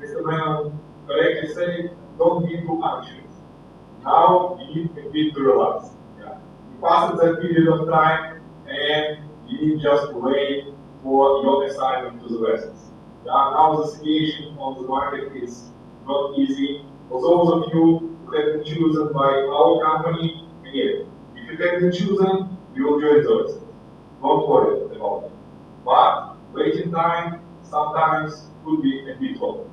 Mr. Menon correctly said, don't be too anxious. Now you need a bit to relax. Yeah. You passed that period of time and you need just to wait for your assignment to the vessels. Yeah. Now the situation on the market is not easy. For those of you who have been chosen by our company, again, if you have been chosen, you will join the vessels. Don't worry about it. But waiting time sometimes could be a bit long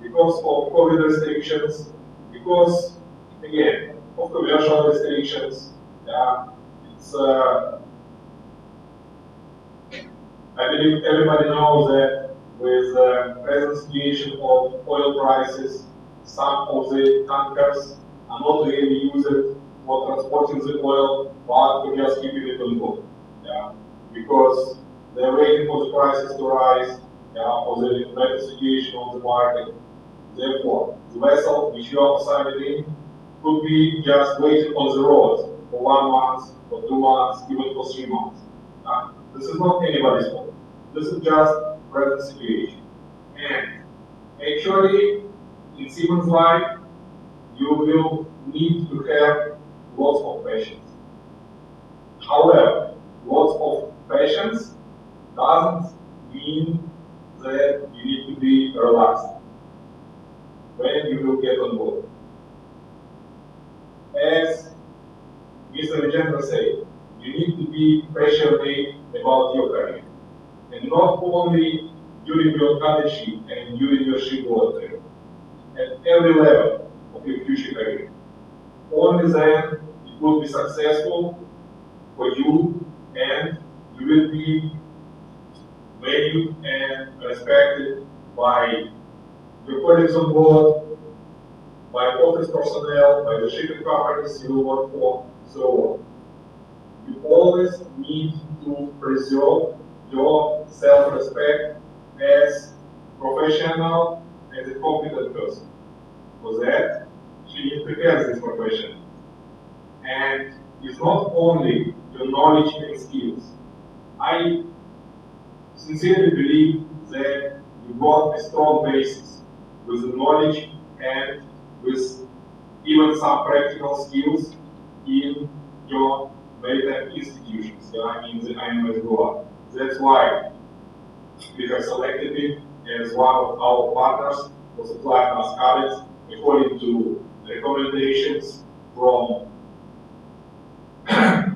because of COVID restrictions, because again, of commercial restrictions. It's I believe everybody knows that with the present situation of oil prices, some of the tankers are not really used for transporting the oil, but for just keeping it on board. Yeah, because they're waiting for the prices to rise, for the better situation on the market. Therefore, the vessel which you are assigned in could be just waiting on the road for 1 month, for 2 months, even for 3 months. This is not anybody's fault. This is just present situation. And actually, in Siemens life, you will need to have lots of patience. However, lots of patience doesn't mean that you need to be relaxed when you will get on board. As Mr. Vijendra said, you need to be passionate about your career. And not only during your cadetship and during your shipboard career, at every level of your future career. Only then it will be successful for you and you will be valued and respected by your colleagues on board, by office personnel, by the shipping companies you work for, so on. You always need to preserve your self-respect as professional and a competent person. For that, you need to have this profession. And it's not only your knowledge and skills. I sincerely believe that you got a strong basis with the knowledge and with even some practical skills in your maritime institutions, in the IMS Goa. That's why we have selected it as one of our partners for supplying us cadets according to recommendations from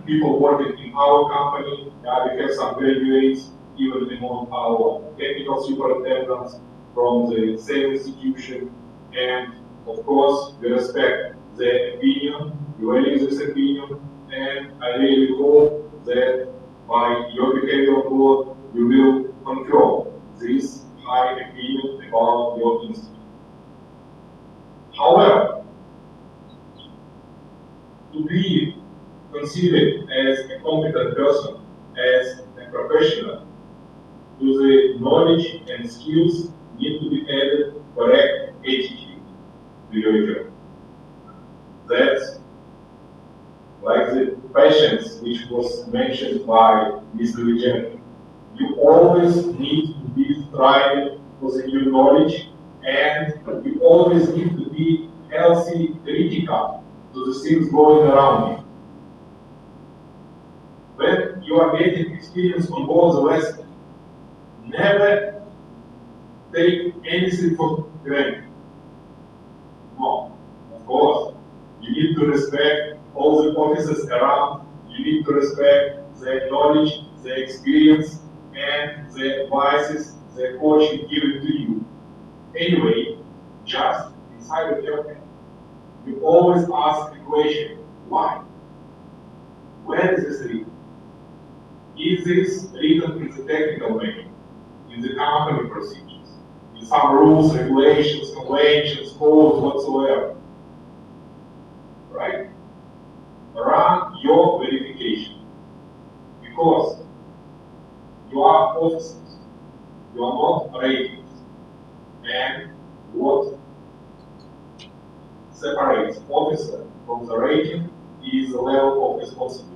people working in our company. We have some graduates, even among our technical superintendents from the same institution. And of course, we respect their opinion, we value this opinion, and I really hope that by your behavior on board, you will confirm this high opinion about your institute. person as a professional to the knowledge and skills need to be added correct attitude to your job. That's like the patience which was mentioned by Mr. Vigent. You always need to be striving for the new knowledge, and you always need to be healthy, critical to the things going around you. When you are getting experience on board the vessel, never take anything for granted. No, of course, you need to respect all the officers around, you need to respect their knowledge, their experience, and the advices, the coaching given to you. Anyway, just inside of your head, you always ask the question, why? Where is this written? Is this written in the technical manual, in the company procedures, in some rules, regulations, conventions, codes, whatsoever? Right? Run your verification. Because you are officers, you are not ratings. And what separates officer from the rating is the level of responsibility.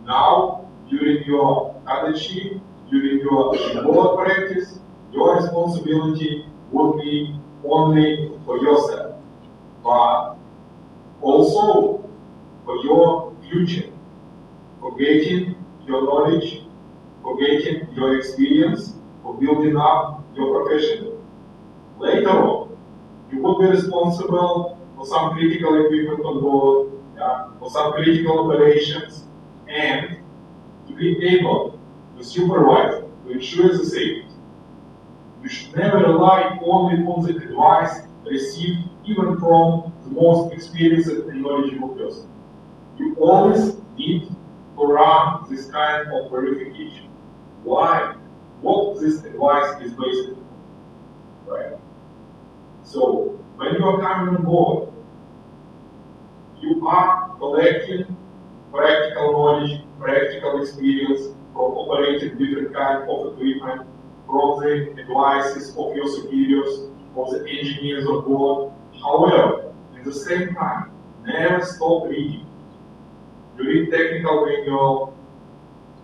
Now, during your cadetship, during your board practice, your responsibility would be only for yourself, but also for your future, for getting your knowledge, for getting your experience, for building up your profession. Later on, you will be responsible for some critical equipment on board, for some critical operations, and to be able to supervise, to ensure the safety. You should never rely only on the advice received even from the most experienced and knowledgeable person. You always need to run this kind of verification. Why? What this advice is based on. Right? So, when you are coming on board, you are collecting practical knowledge, practical experience from operating different kinds of equipment, from the advices of your superiors, of the engineers on board. However, at the same time, never stop reading. You read technical manual,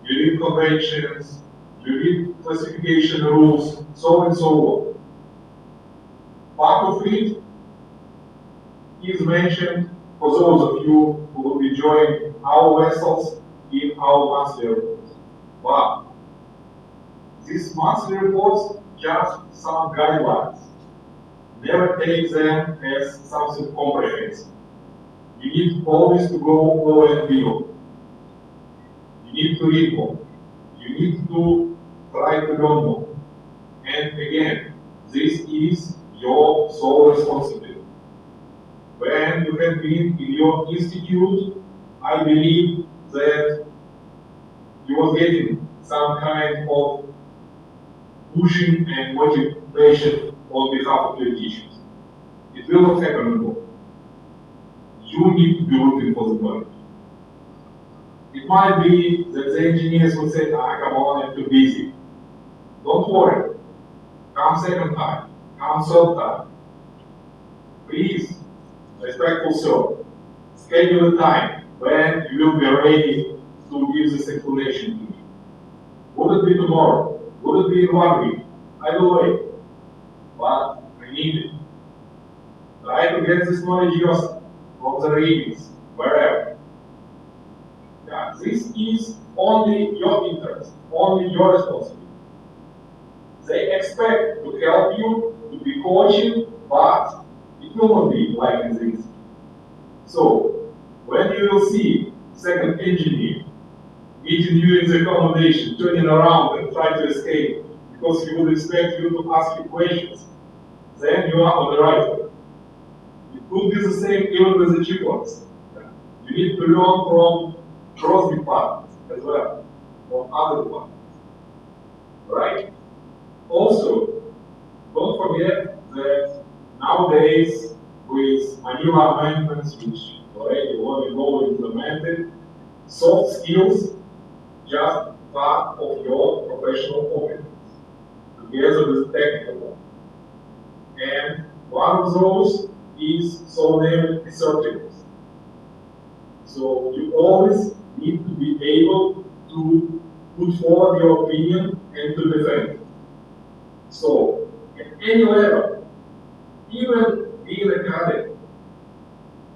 you read conventions, you read classification rules, so and so on. Part of it is mentioned for those of you who will be joining our vessels in our monthly reports. But these monthly reports just some guidelines. Never take them as something comprehensive. You need always to go over and beyond. You need to read more. You need to try to learn more. And again, this is your sole responsibility. When you have been in your institute, I believe that you are getting some kind of pushing and motivation on behalf of your teachers. It will not happen anymore. You need to be looking for the knowledge. It might be that the engineers will say, come on, I'm too busy. Don't worry. Come second time. Come third time. Please, respectful sir, schedule a time when you will be ready to give this explanation to me. Would it be tomorrow? Would it be in 1 week? I will wait. But I need it. Try to get this knowledge yourself from the readings, wherever. Yeah, this is only your interest, only your responsibility. They expect to help you, to be coaching, but it will not be like this. So, when you will see second engineer meeting you in the accommodation, turning around and trying to escape because he would expect you to ask you questions, then you are on the right way. It could be the same even with the cheap ones. You need to learn from cross departments as well, from other departments. Right? Also, don't forget that nowadays, with Manila amendments, which already long ago implemented,
soft skills just part of your professional competence, together with technical one. And one of those is so-named assertiveness. So you always need to be able to put forward your opinion and to defend it. So at any level, even being a cadet,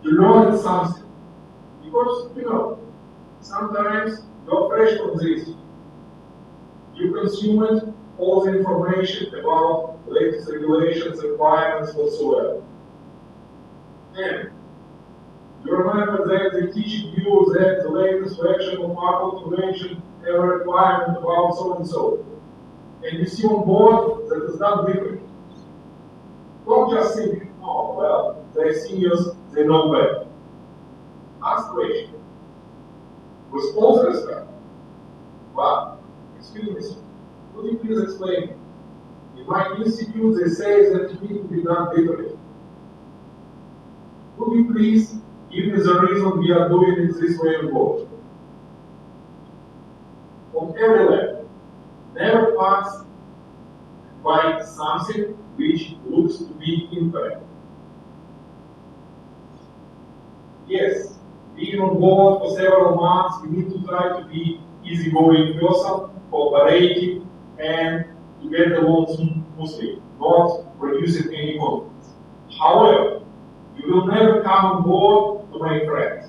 you learn something. Because, sometimes you're fresh from this. You consume all the information about latest regulations, requirements, whatsoever. And you remember that they teach you that the latest version of Markov convention have a requirement about so and so. And you see on board that is not different. Don't just think, oh, well, they're seniors, they know better. Ask questions. With all the respect. But, excuse me, could you please explain? In my institute, they say that it needs to be done differently. Could you please give me the reason we are doing it this way and board? On every level, never pass by something which looks to be incorrect. Yes, being on board for several months, we need to try to be easygoing person, cooperative, and to get along smoothly, not producing any conflicts. However, you will never come on board to make friends,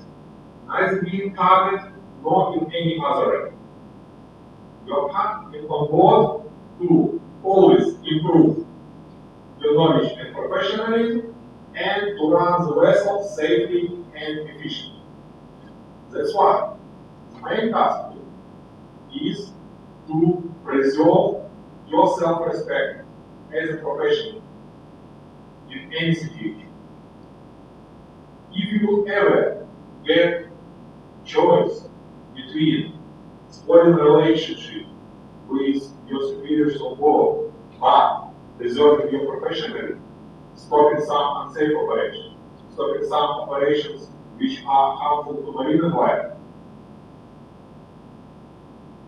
neither being targeted nor in any other way. You are coming on board to always improve your knowledge and professionalism and to run the vessel safely and efficiently. That's why the main task is to preserve your self-respect as a professional in any situation. If you ever get choice between spoiling relationship with your superiors on board, but preserving your professionalism, stopping some unsafe operations, stopping some operations which are harmful to marine environment,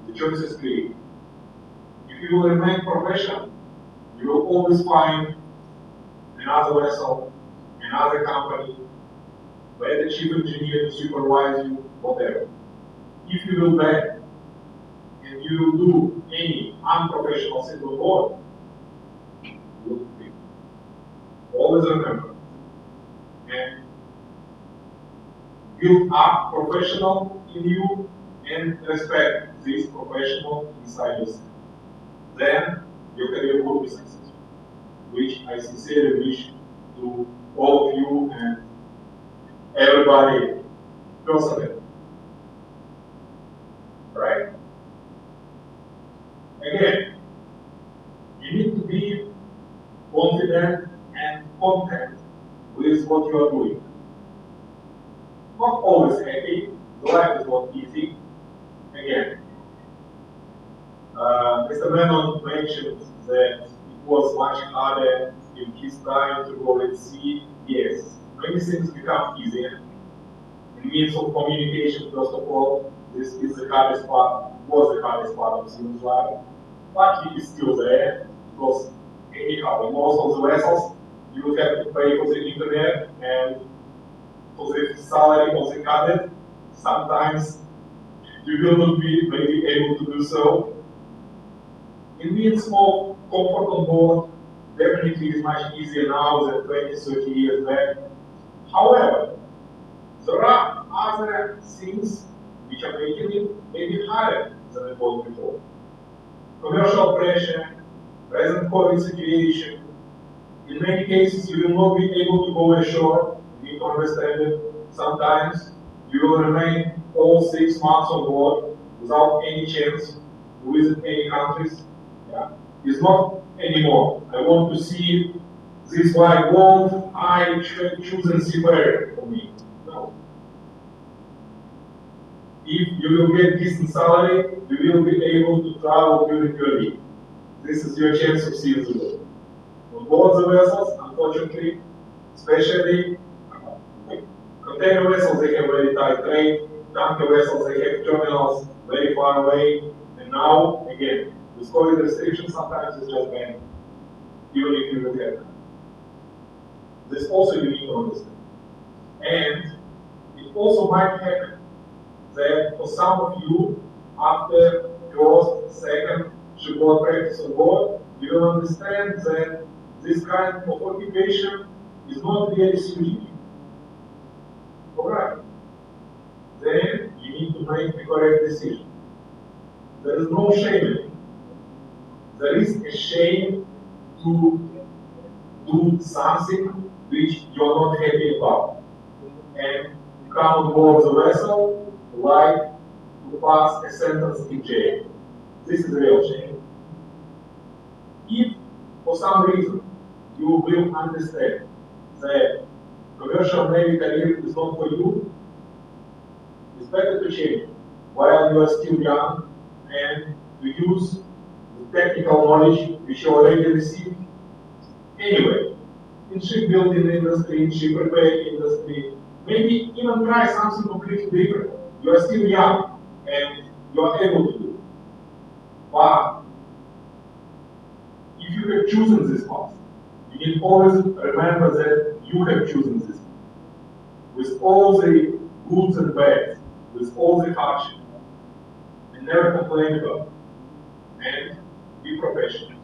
the choice is clear. If you will remain professional, you will always find another vessel, another company, where the chief engineer to supervise you, whatever. If you will back and you will do any unprofessional thing on board, you will fail. Always remember and build up professional in you and respect this professional inside yourself. Then your career will be successful, which I sincerely wish to all of you and everybody personally. Right? Again, you need to be confident and content with what you are doing. Not always happy, life is not easy. Again, Mr. Menon mentioned that it was much harder in his time to go and see. Yes, many things become easier. In means of communication, first of all, this is the hardest part, was the hardest part of Siemens life. But it is still there, because anyhow, in most of the vessels, you will have to pay for the internet and for the salary of the cadet. Sometimes you will not be maybe able to do so. In means of comfort on board, definitely is much easier now than 20, 30 years back. However, there are other things which are making it maybe harder than it was before. Commercial pressure, present COVID situation. In many cases, you will not be able to go ashore. You need to understand it. Sometimes you will remain all 6 months on board without any chance to visit any countries. Yeah. It's not anymore. I want to see this white wall. I choose a seafarer for me. No. If you will get decent salary, you will be able to travel during your leave. This is your chance of seeing the world. On board the vessels, unfortunately, especially container vessels, they have very tight trade. tanker vessels, they have terminals very far away, and now, again, with COVID restrictions, sometimes it's just banning, even if you would have them. This also you need to understand. And it also might happen that for some of you, after first, second shipboard practice on board, you will understand that this kind of occupation is not really suiting you. Alright. Then you need to make the correct decision. There is no shame in it. There is a shame to do something which you are not happy about. And come on board the vessel like to pass a sentence in jail. This is real shame. If for some reason you will understand that commercial Navy career is not for you, it's better to change while you are still young and to use the technical knowledge which you already received. Anyway, in shipbuilding industry, in ship repair industry, maybe even try something completely different. You are still young and you are able to do it. But if you have chosen this path, you need always remember that you have chosen this path. With all the goods and bads, with all the hardship, and never complain about it. And be professional.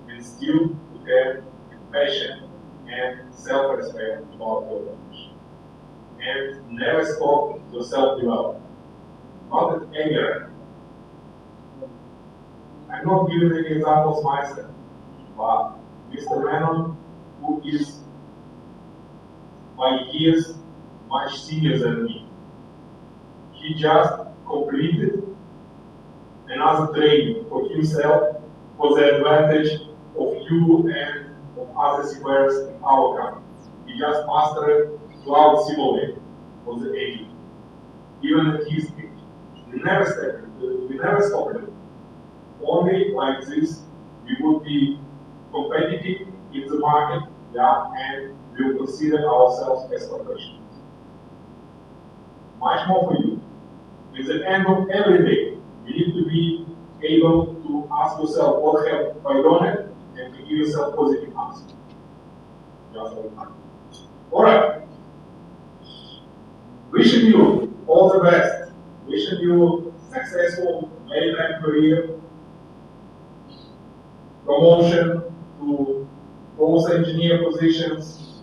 And still have passion and self-respect about your profession. And never stop your self-development. Not at any rate. I'm not giving any examples myself, but Mr. Menon, who is by years much senior than me, he just completed another training for himself for the advantage of you and of other seafarers in our country. He just mastered cloud simulator for the AD, even at his age. We never stopped it. Only like this, we would be competitive in the market, and we will consider ourselves as professionals. Much more for you. At the end of every day, you need to be able to ask yourself what have I done it, and to give yourself positive answer. Just like that. Alright. Wishing you all the best. Wishing you successful maritime career, promotion to both engineer positions,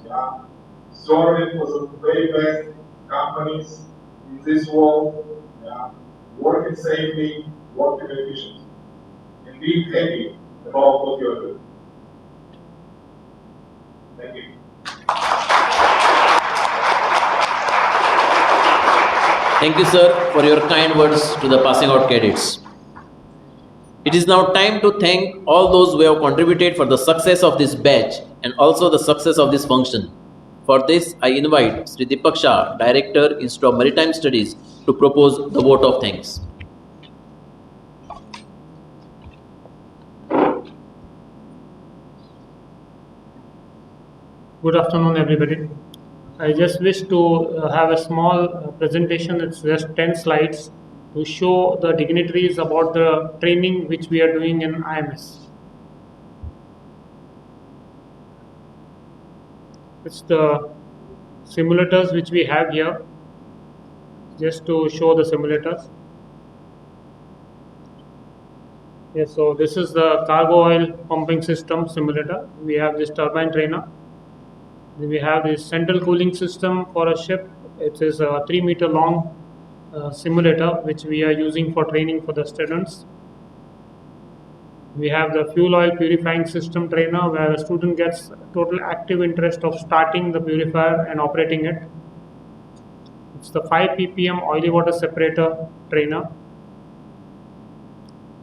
serving for the very best companies in this world, working safely, working efficiently, and being happy about what you are doing. Thank you.
Thank you, sir, for your kind words to the passing out cadets. It is now time to thank all those who have contributed for the success of this batch and also the success of this function. For this, I invite Sri Deepak Shah, Director, Institute of Maritime Studies, to propose the vote of thanks.
Good afternoon, everybody. I just wish to have a small presentation. It's just 10 slides to show the dignitaries about the training which we are doing in IMS. It's the simulators which we have here, just to show the simulators. Yes, so this is the cargo oil pumping system simulator. We have this turbine trainer. We have this central cooling system for a ship. It is a 3-meter long simulator which we are using for training for the students. We have the fuel oil purifying system trainer where the student gets total active interest of starting the purifier and operating it. It's the 5 ppm oily water separator trainer.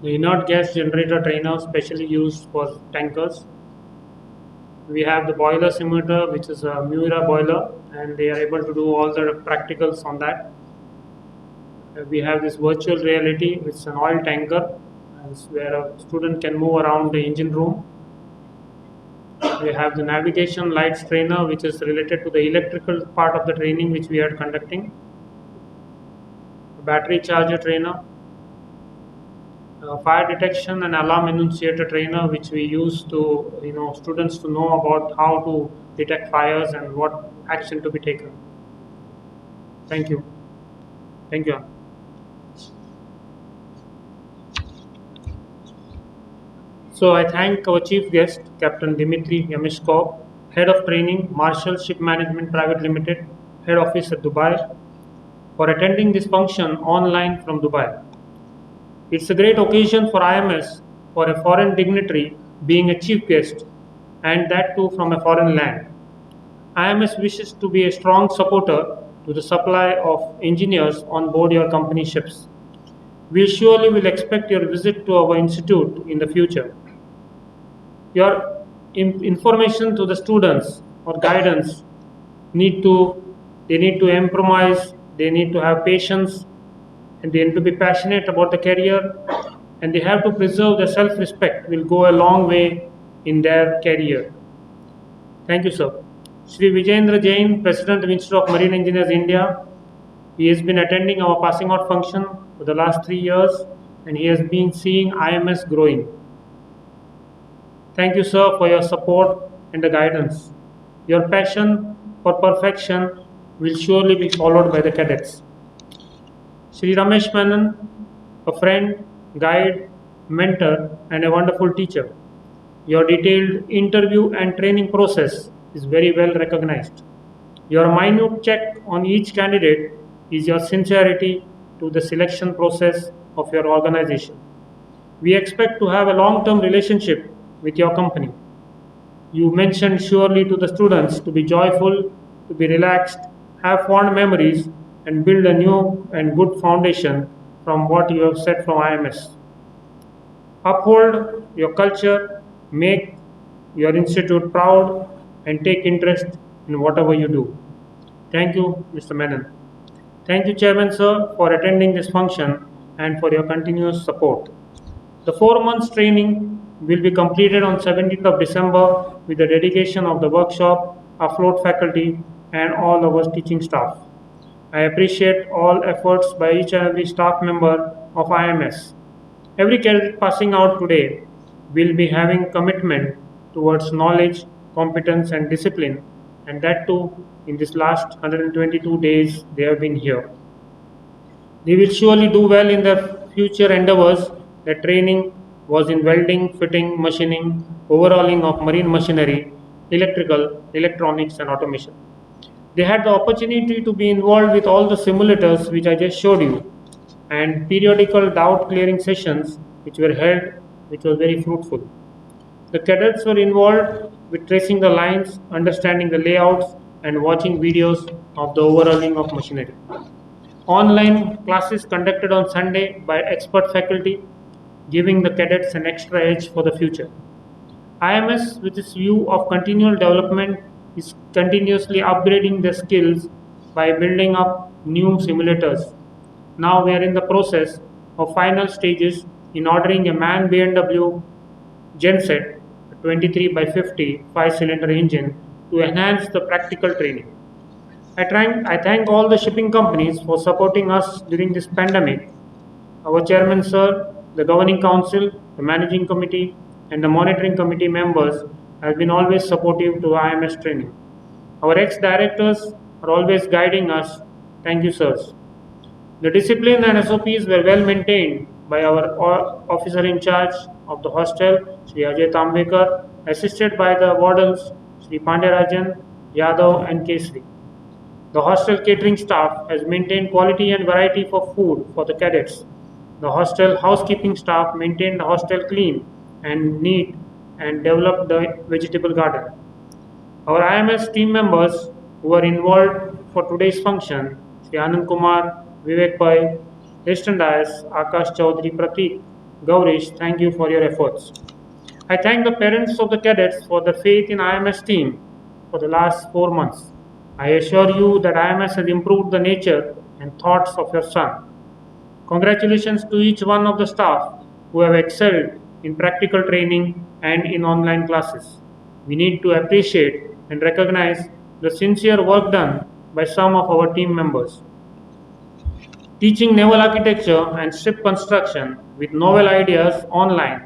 The inert gas generator trainer specially used for tankers. We have the boiler simulator, which is a Miura boiler, and they are able to do all the practicals on that. We have this virtual reality, which is an oil tanker, where a student can move around the engine room. We have the navigation lights trainer, which is related to the electrical part of the training which we are conducting. battery charger trainer, fire detection and alarm enunciator trainer, which we use to students to know about how to detect fires and what action to be taken. Thank you. Thank you. So I thank our chief guest, Captain Dimitri Yamishkov, Head of Training, Marshall Ship Management Private Limited, Head Office at Dubai, for attending this function online from Dubai. It's a great occasion for IMS for a foreign dignitary being a chief guest, and that too from a foreign land. IMS wishes to be a strong supporter to the supply of engineers on board your company ships. We surely will expect your visit to our institute in the future. Your information to the students or guidance need to improvise, they need to have patience, and they need to be passionate about the career, and they have to preserve their self-respect will go a long way in their career. Thank you, sir. Shri Vijayendra Jain, President of Institute of Marine Engineers India. He has been attending our passing out function for the last 3 years, and he has been seeing IMS growing. Thank you, sir, for your support and the guidance. Your passion for perfection will surely be followed by the cadets. Shri Ramesh Menon, a friend, guide, mentor, and a wonderful teacher. Your detailed interview and training process is very well recognized. Your minute check on each candidate is your sincerity to the selection process of your organization. We expect to have a long-term relationship with your company. You mentioned surely to the students to be joyful, to be relaxed, have fond memories, and build a new and good foundation from what you have said from IMS. Uphold your culture, make your institute proud, and take interest in whatever you do. Thank you, Mr. Menon. Thank you, Chairman, sir, for attending this function and for your continuous support. The 4 months training will be completed on 17th of December with the dedication of the workshop, afloat faculty, and all our teaching staff. I appreciate all efforts by each and every staff member of IMS. Every cadet passing out today will be having commitment towards knowledge, competence, and discipline, and that too in this last 122 days they have been here. They will surely do well in their future endeavors. The training was in welding, fitting, machining, overhauling of marine machinery, electrical, electronics, and automation. They had the opportunity to be involved with all the simulators which I just showed you, and periodical doubt clearing sessions which were held, which was very fruitful. The cadets were involved with tracing the lines, understanding the layouts, and watching videos of the overhauling of machinery. Online classes conducted on Sunday by expert faculty, giving the cadets an extra edge for the future. IMS, with its view of continual development, is continuously upgrading their skills by building up new simulators. Now we are in the process of final stages in ordering a MAN BMW genset, a 23 by 50 5-cylinder engine, to enhance the practical training. I thank all the shipping companies for supporting us during this pandemic. Our chairman, sir, the governing council, the managing committee, and the monitoring committee members have been always supportive to IMS training. Our ex-directors are always guiding us. Thank you, sirs. The discipline and SOPs were well maintained by our officer in charge of the hostel, Sri Ajay Tambekar, assisted by the wardens, Sri Pandeyarajan, Yadav, and Kesri. The hostel catering staff has maintained quality and variety for food for the cadets. The hostel housekeeping staff maintained the hostel clean and neat and developed the vegetable garden. Our IMS team members who were involved for today's function, Sri Anand Kumar, Vivek Pai, Western Dias, Akash Chaudhary, Pratik, Gaurish, thank you for your efforts. I thank the parents of the cadets for the faith in IMS team for the last 4 months. I assure you that IMS has improved the nature and thoughts of your son. Congratulations to each one of the staff who have excelled in practical training and in online classes. We need to appreciate and recognize the sincere work done by some of our team members. teaching naval architecture and ship construction with novel ideas online,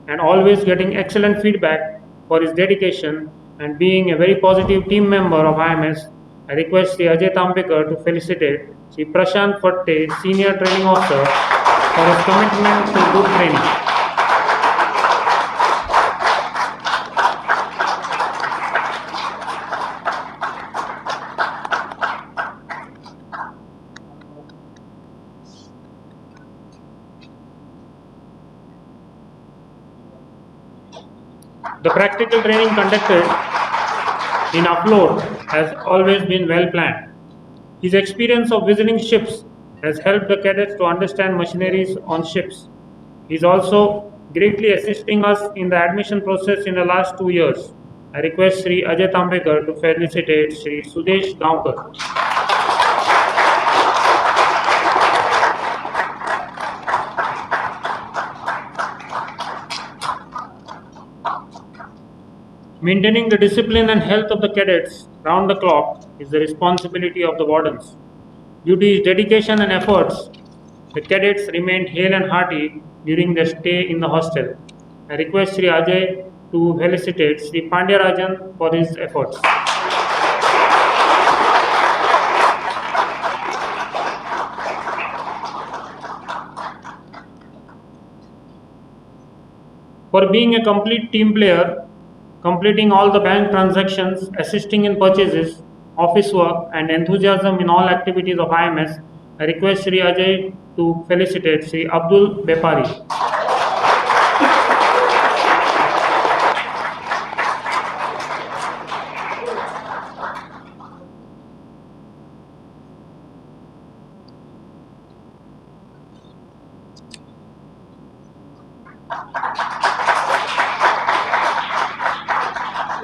and always getting excellent feedback for his dedication and being a very positive team member of IMS. I request Sri Ajay Tambekar to felicitate Sri Prashant Fatte, Senior Training Officer, for his commitment to good training. The practical training conducted in Upload has always been well planned. His experience of visiting ships has helped the cadets to understand machineries on ships. He is also greatly assisting us in the admission process in the last 2 years. I request Sri Ajay Tambekar to felicitate Sri Sudesh Gaonkar. Maintaining the discipline and health of the cadets round the clock is the responsibility of the wardens. Due to his dedication and efforts, the cadets remained hale and hearty during their stay in the hostel. I request Sri Ajay to felicitate Sri Pandyarajan for his efforts. For being a complete team player, completing all the bank transactions, assisting in purchases, office work, and enthusiasm in all activities of IMS, I request Sri Ajay to felicitate Sri Abdul Bepari.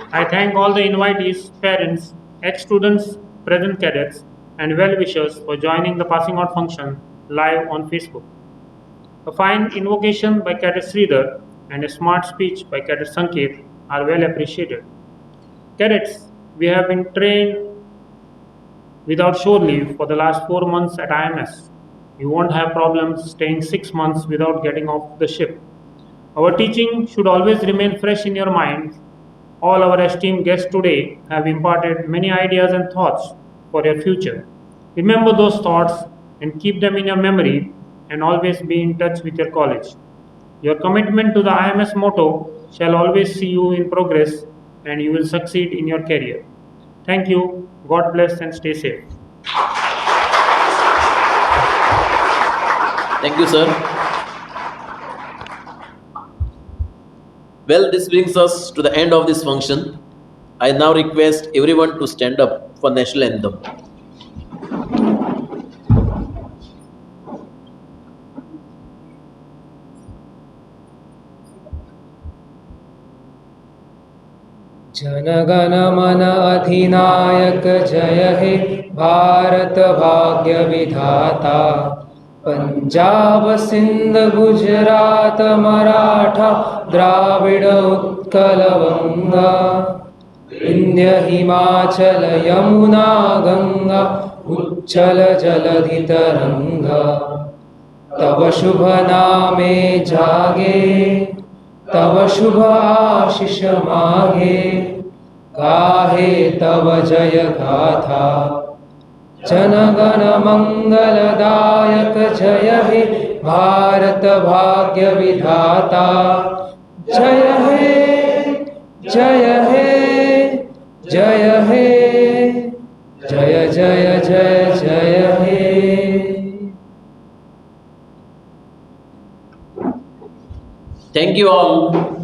I thank all the invitees, parents, ex-students, present cadets, and well-wishers for joining the passing out function live on Facebook. A fine invocation by Cadet Sridhar and a smart speech by Cadet Sanket are well appreciated. Cadets, we have been trained without shore leave for the last 4 months at IMS. You won't have problems staying 6 months without getting off the ship. Our teaching should always remain fresh in your minds. All our esteemed guests today have imparted many ideas and thoughts for your future. Remember those thoughts and keep them in your memory, and always be in touch with your college. Your commitment to the IMS motto shall always see you in progress, and you will succeed in your career. Thank you. God bless and stay safe.
Thank you, sir. Well, this brings us to the end of this function. I now request everyone to stand up for national anthem.
जनगण मन अधिनायक जय हे भारत भाग्य विधाता पंजाब सिंध गुजरात मराठा द्राविड उत्कल बंगा विंध्य हिमाचल यमुना गंगा उच्चल जलधि तरंगा तव शुभ नामे जागे तव शुभ आशीष मागे गाहे तव जय गाथा जनगण मंगलदायक जय हे भारत भाग्य विधाता जय हे जय हे जय हे जय जय जय जय हे.
Thank you all.